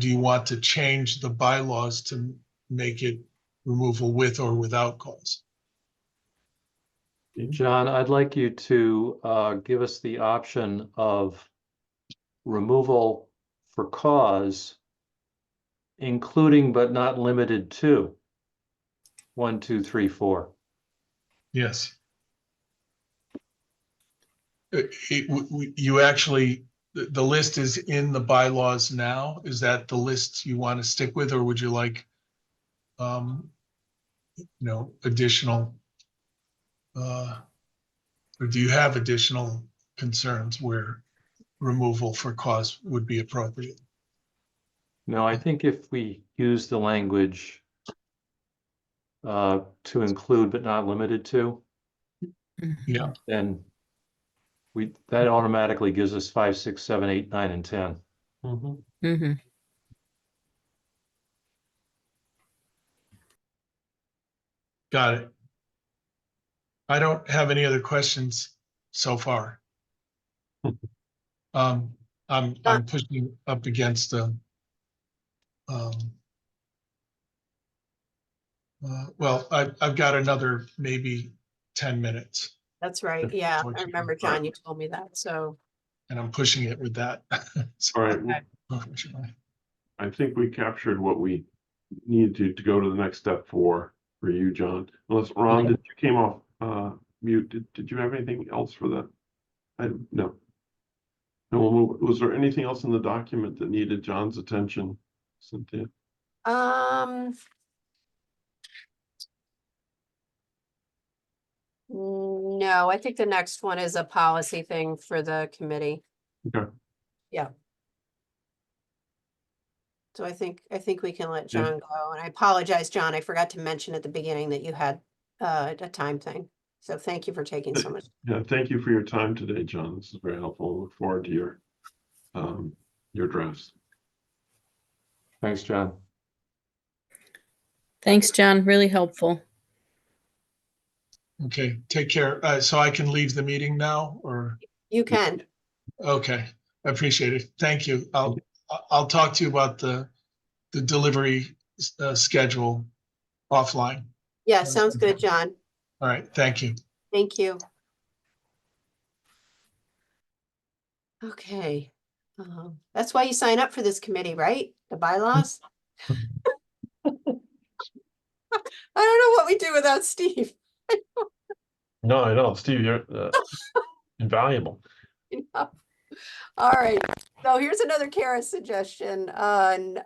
you want to change the bylaws to make it removal with or without cause? John, I'd like you to give us the option of removal for cause, including but not limited to 1, 2, 3, 4. Yes. You actually, the list is in the bylaws now. Is that the list you want to stick with, or would you like, additional, or do you have additional concerns where removal for cause would be appropriate? No, I think if we use the language to include but not limited to, Yeah. then that automatically gives us 5, 6, 7, 8, 9, and 10. Mhm. Mhm. Got it. I don't have any other questions so far. I'm pushing up against the well, I've got another maybe 10 minutes, That's right. Yeah, I Okay. remember, John, you told me that, so. and I'm pushing it with that. So- All right, I think we captured what we needed to go to the next step for you, John. Unless, Ron, did you came off mute? Did you have anything else for that? No. No, we'll move. Was there anything else in the document that needed John's attention, Cynthia? No, I think the next one is a policy thing for the committee. Okay. Yeah. So I think we can let Yeah. John go, and I apologize, John, I forgot to mention at the beginning that you had a time thing. So thank you for taking so much. Yeah, thank you for your time today, John. This is very helpful. Look forward to your drafts. Thanks, John. Thanks, John. Really helpful. Okay, take care. So I can leave the meeting now, or, You can. okay, I appreciate it. Thank you. I'll talk to you about the delivery schedule offline. Yeah, sounds good, John. All right, thank you. Thank you. Okay. That's why you sign up for this committee, right? The bylaws? I don't know what we do without Steve. No, I know, Steve, you're invaluable. You know? All right, so here's another Kara suggestion on,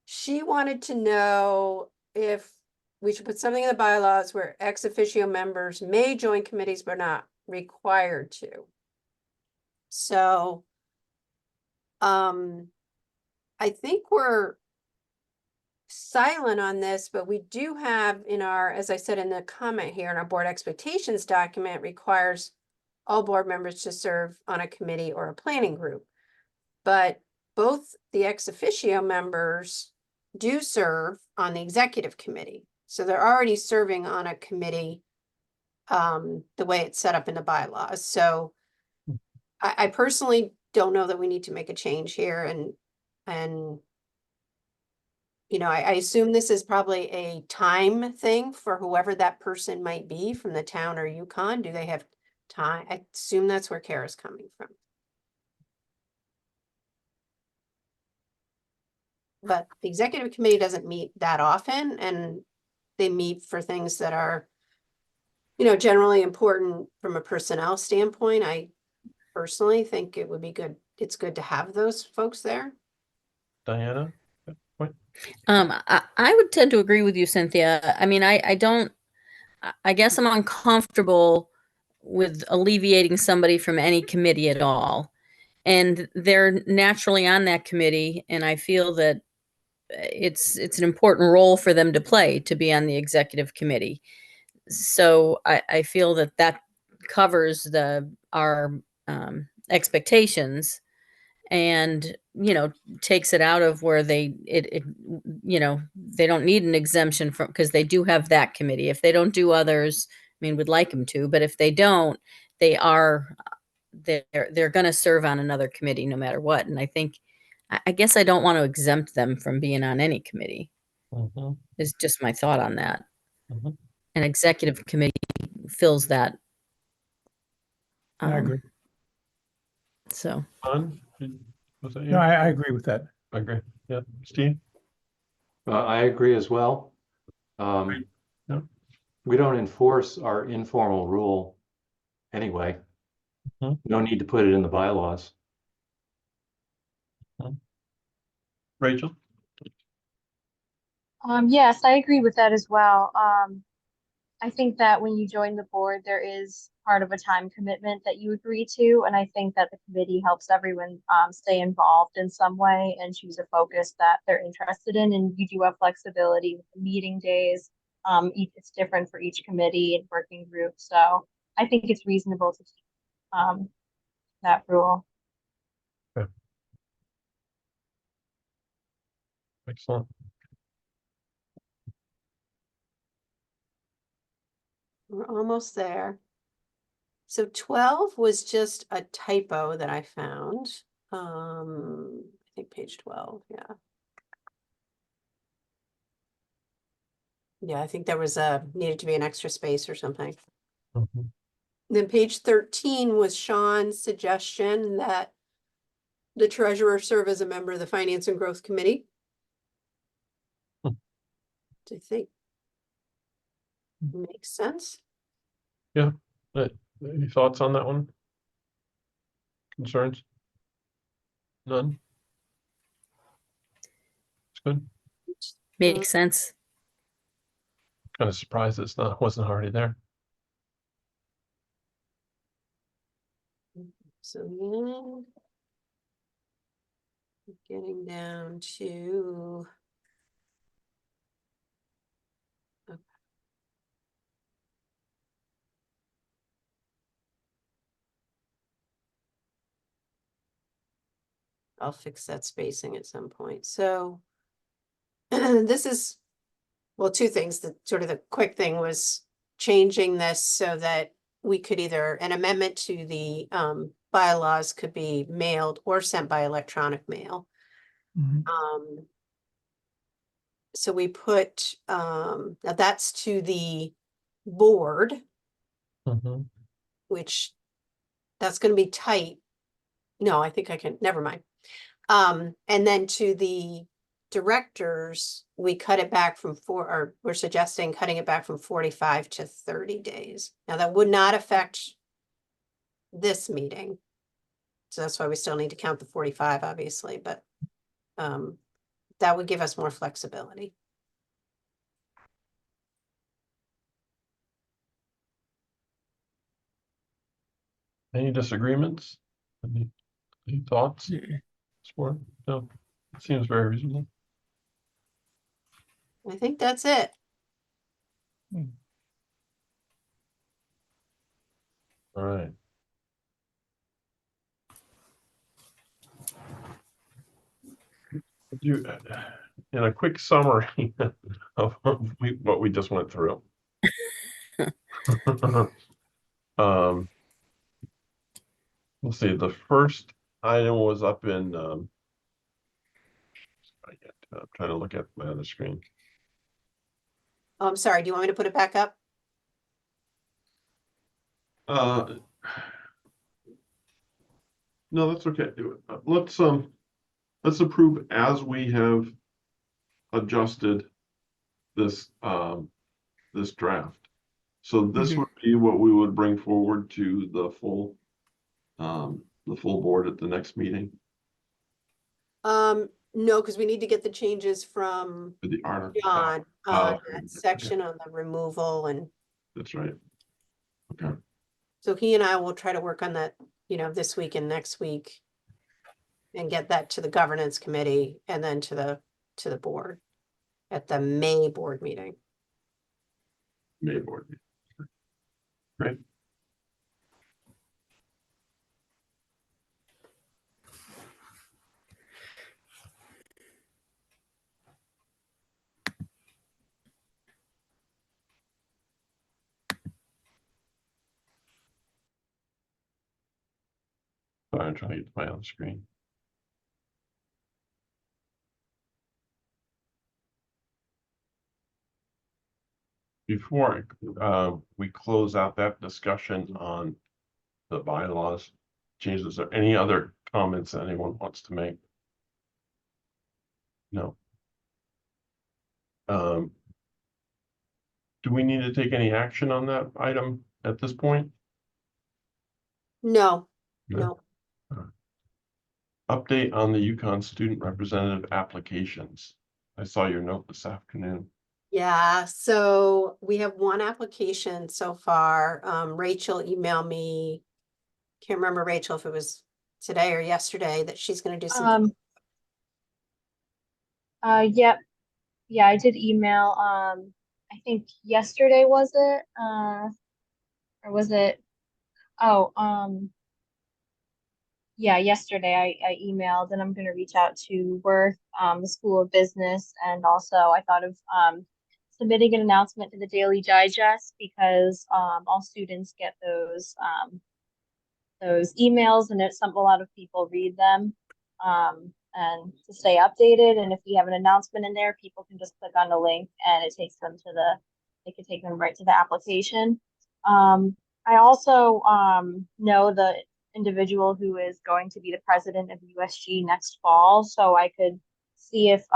she wanted to know if we should put something in the bylaws where ex officio members may join committees but not required to. So, I think we're silent on this, but we do have in our, as I said in the comment here, in our board expectations document requires all board members to serve on a committee or a planning group. But both the ex officio members do serve on the executive committee. So they're already serving on a committee the way it's set up in the bylaws. So I personally don't know that we need to make a change here and you know, I assume this is probably a time thing for whoever that person might be from the town or Yukon. Do they have time? I assume that's where Kara's coming from. But the executive committee doesn't meet that often, and they meet for things that are, you know, generally important from a personnel standpoint. I personally think it would be good. It's good to have those folks there. Diana? I would tend to agree with you, Cynthia. I mean, I don't, I guess I'm uncomfortable with alleviating somebody from any committee at all. And they're naturally on that committee, and I feel that it's an important role for them to play to be on the executive committee. So I feel that that covers our expectations, and takes it out of where they don't need an exemption from, because they do have that committee. If they don't do others, I mean, we'd like them to, but if they don't, they're going to serve on another committee no matter what. And I guess I don't want to exempt them from being on any committee, Mhm, is just my thought on that. mhm. An executive committee fills that. I agree. So Don, was that you? No, I agree with that. I agree. Yeah, Steve? I agree as well. Yeah. We don't enforce our informal rule anyway. Mhm. No need to put it in the bylaws. Rachel? Yes, I agree with that as well. I think that when you join the board, there is part of a time commitment that you agree to, and I think that the committee helps everyone stay involved in some way and choose a focus that they're interested in. And you do have flexibility with the meeting days. It's different for each committee and working group, so I think it's reasonable to keep that rule. Excellent. We're almost there. So 12 was just a typo that I found. I think page 12, yeah. Yeah, I think there was needed to be an extra space or something. Mhm. Then page 13 was Sean's suggestion that the treasurer serve as a member of the Finance and Growth Committee. Hmm. Do you think makes sense? Any thoughts on that one? Concerns? None? It's good. makes sense. Kind of surprised wasn't already there. So yeah. Getting down to. Okay. I'll fix that spacing at some point. So this is, well, two things. The sort of the quick thing was changing this so that we could either, an amendment to the bylaws could be mailed or sent by electronic mail. Mhm. So we put, now that's to the board, Mhm. which that's gonna be tight. No, I think I can, never mind. And then to the directors, we cut it back from or we're suggesting cutting it back from 45 to 30 days. Now, that would not affect this meeting. So that's why we still need to count the 45, obviously, but that would give us more flexibility. Any disagreements? Any thoughts? Yeah. Sport? No, it seems very reasonable. I think that's it. All right. You, in a quick summary of what we just went through. Let's see, the first item was up in, I'm trying to look at my other screen. Oh, I'm sorry, do you want me to put it back up? No, that's okay. Let's approve as we have adjusted this, this draft. So this Mhm. would be what we would bring forward to the full board at the next meeting No, because we need to get the changes from for the article. John Oh, on okay. that section on the removal, and That's right. Okay, so he and I will try to work on that, this week and next week. And get that to the governance committee and then to the board at the May board meeting. May board. Great. Sorry, I'm trying to get to my own screen. Before we close out that discussion on the bylaws changes, is there any other comments that anyone wants to make? No. Do we need to take any action on that item at this point? No, No. no. Update on the Yukon student representative applications. I saw your note this afternoon. Yeah, so we have one application so far. Rachel emailed me. Can't remember, Rachel, if it was today or yesterday, that she's gonna do some. Yep. Yeah, I did email, I think yesterday was it? Or was it? Oh, yeah, yesterday I emailed and I'm gonna reach out to Worth, the School of Business, and also I thought of, submitting an announcement to the Daily Digest because, all students get those emails and it's something a lot of people read them. And to stay updated, and if we have an announcement in there, people can just click on the link and it takes them to it can take them right to the application. I also know the individual who is going to be the president of USG next fall, so I could see if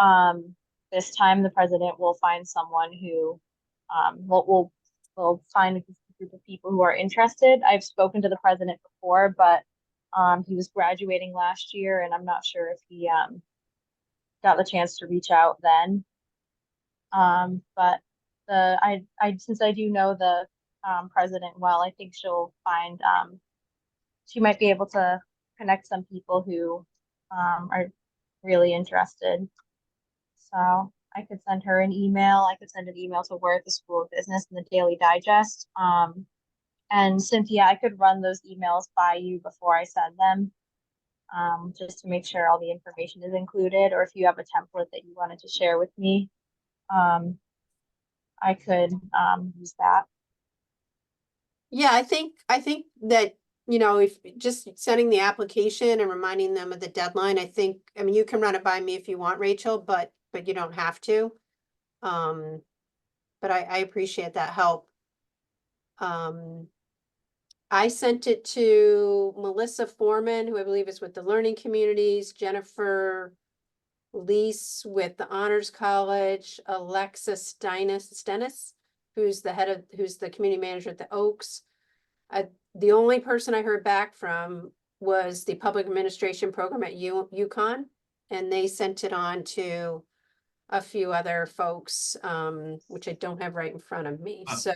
this time the president will find someone who will find a group of people who are interested. I've spoken to the president before, but he was graduating last year, and I'm not sure if he got the chance to reach out then. But since I do know the president well, I think she'll find she might be able to connect some people who are really interested. So I could send her an email. I could send an email to Worth, the School of Business, and the Daily Digest. And Cynthia, I could run those emails by you before I send them, just to make sure all the information is included, or if you have a template that you wanted to share with me, I could use that. Yeah, I think that, if just sending the application and reminding them of the deadline, I mean, you can run it by me if you want, Rachel, but you don't have to. But I appreciate that help. I sent it to Melissa Foreman, who I believe is with the Learning Communities, Jennifer Lease with the Honors College, Alexa Stennis, who's the community manager at the Oaks. The only person I heard back from was the public administration program at UConn, and they sent it on to a few other folks, which I don't have right in front of me. So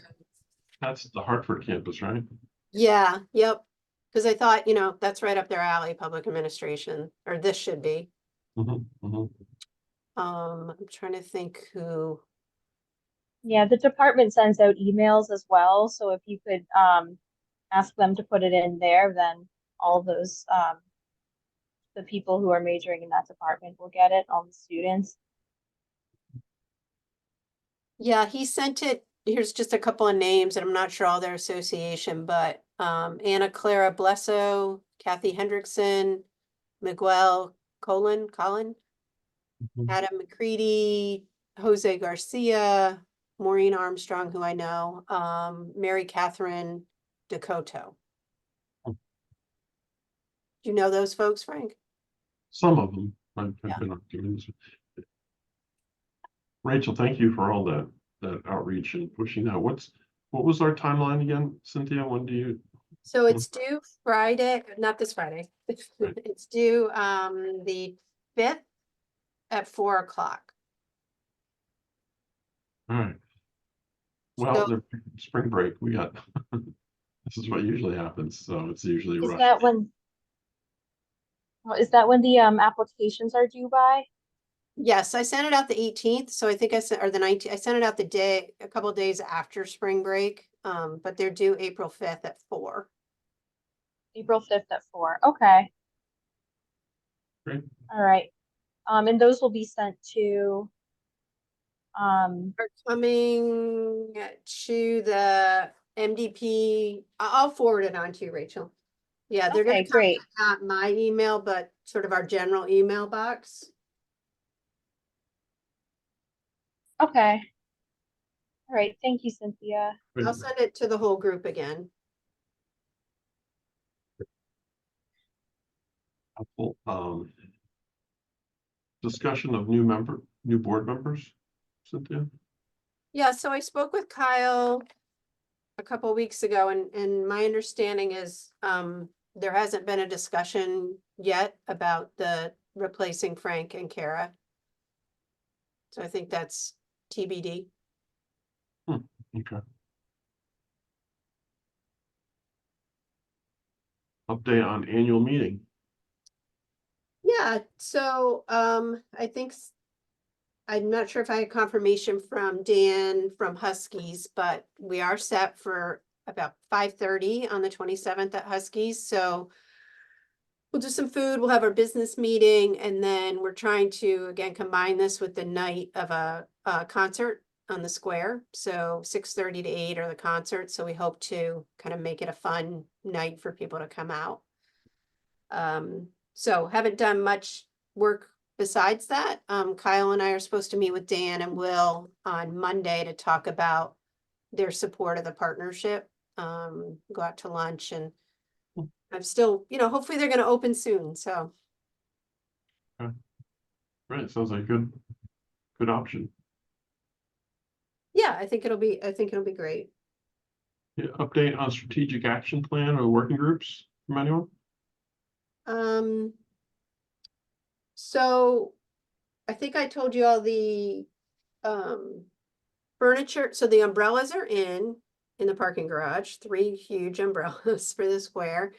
That's the Hartford campus, right? yeah, yep. Because I thought, that's right up their alley, public administration, or this should be. I'm trying to think who. Yeah, the department sends out emails as well, so if you could ask them to put it in there, then all those the people who are majoring in that department will get it, all the students. Yeah, he sent it here's just a couple of names, and I'm not sure all their association, but Anna Clara Blesso, Kathy Hendrickson, Miguel Colin, Mhm. Adam McCready, Jose Garcia, Maureen Armstrong, who I know, Mary Catherine Dakota. Hmm. Do you know those folks, Frank? Some of them. I've Yeah. been doing this. Rachel, thank you for all that outreach and pushing out. What was our timeline again, Cynthia? When do you? So it's due Friday, not this Friday. It's due the 5th at 4 o'clock. All right. Well, So the spring break, we got, this is what usually happens, so it's usually Is rushed. that when? Is that when the applications are due by? yes, I sent it out the 18th, so I think I sent, or the 19th, I sent it out a couple of days after spring break. But they're due April 5th at 4. April 5th at 4. Okay. Great. All right. And those will be sent to, Are coming to the MDP. I'll forward it on to you, Rachel. Yeah, they're gonna okay, come great. to not my email, but sort of our general email box. Okay. All right. Thank you, Cynthia. Great. I'll send it to the whole group again. Helpful. Discussion of new board members, Cynthia? Yeah, so I spoke with Kyle a couple weeks ago, and my understanding is there hasn't been a discussion yet about the replacing Frank and Kara. So I think that's TBD. Okay. Update on annual meeting. Yeah, so I think I'm not sure if I had confirmation from Dan from Huskies, but we are set for about 5:30 on the 27th at Huskies, so we'll do some food, we'll have our business meeting, and then we're trying to, again, combine this with the night of a concert on the square. So 6:30 to 8 are the concerts, so we hope to kind of make it a fun night for people to come out. So haven't done much work besides that. Kyle and I are supposed to meet with Dan and Will on Monday to talk about their support of the partnership. Go out to lunch, and I'm still, hopefully they're gonna open soon, so. Right, sounds like good option. Yeah, I think it'll be great. Yeah, update on strategic action plan or working groups from anyone? So I think I told you all the furniture, so the umbrellas are in the parking garage, 3 huge umbrellas for the square.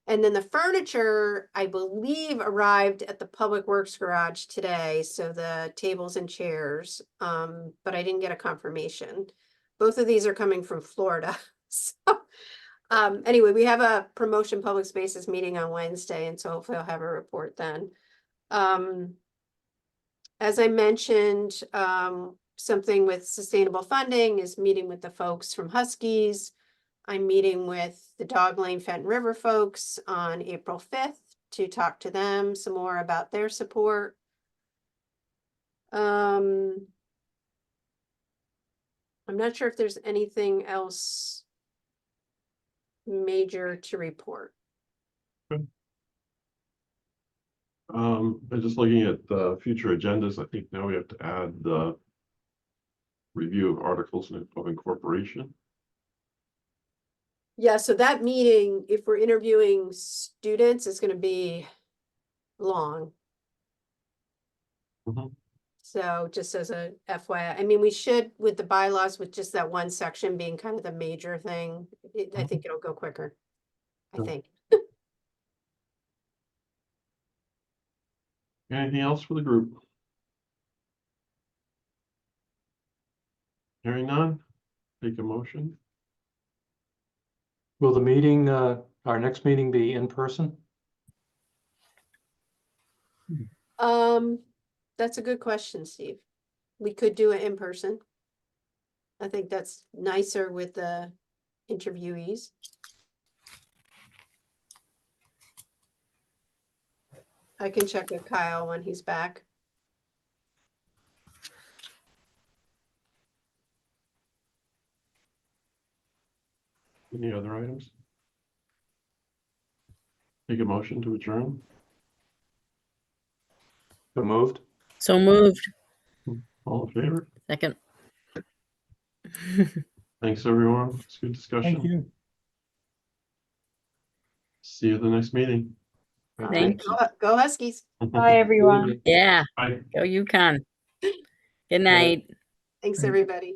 And then the furniture, I believe, arrived at the Public Works garage today, so the tables and chairs, but I didn't get a confirmation. Both of these are coming from Florida, so. Anyway, we have a promotion public spaces meeting on Wednesday, and so hopefully I'll have a report then. As I mentioned, something with sustainable funding is meeting with the folks from Huskies. I'm meeting with the Dog Lane Fenton River folks on April 5th to talk to them some more about their support. I'm not sure if there's anything else major to report. I'm just looking at the future agendas. I think now we have to add the review of articles of incorporation. Yeah, so that meeting, if we're interviewing students, is going to be long. Mhm. So just as a FYI, I mean, we should, with the bylaws, with just that one section being kind of the major thing, I think it'll go quicker. I Sure. think. Anything else for the group? Hearing none, take a motion. Will the meeting, our next meeting be in person? That's a good question, Steve. We could do it in person. I think that's nicer with the interviewees. I can check with Kyle when he's back. Any other items? Take a motion to adjourn. So moved. So moved. All in favor? Second. Thanks, everyone. It's a good discussion. Thank you. See you at the next meeting. Thank Go go Huskies. Bye, everyone. Yeah, Bye. go UConn. Good night. Thanks, Right. everybody.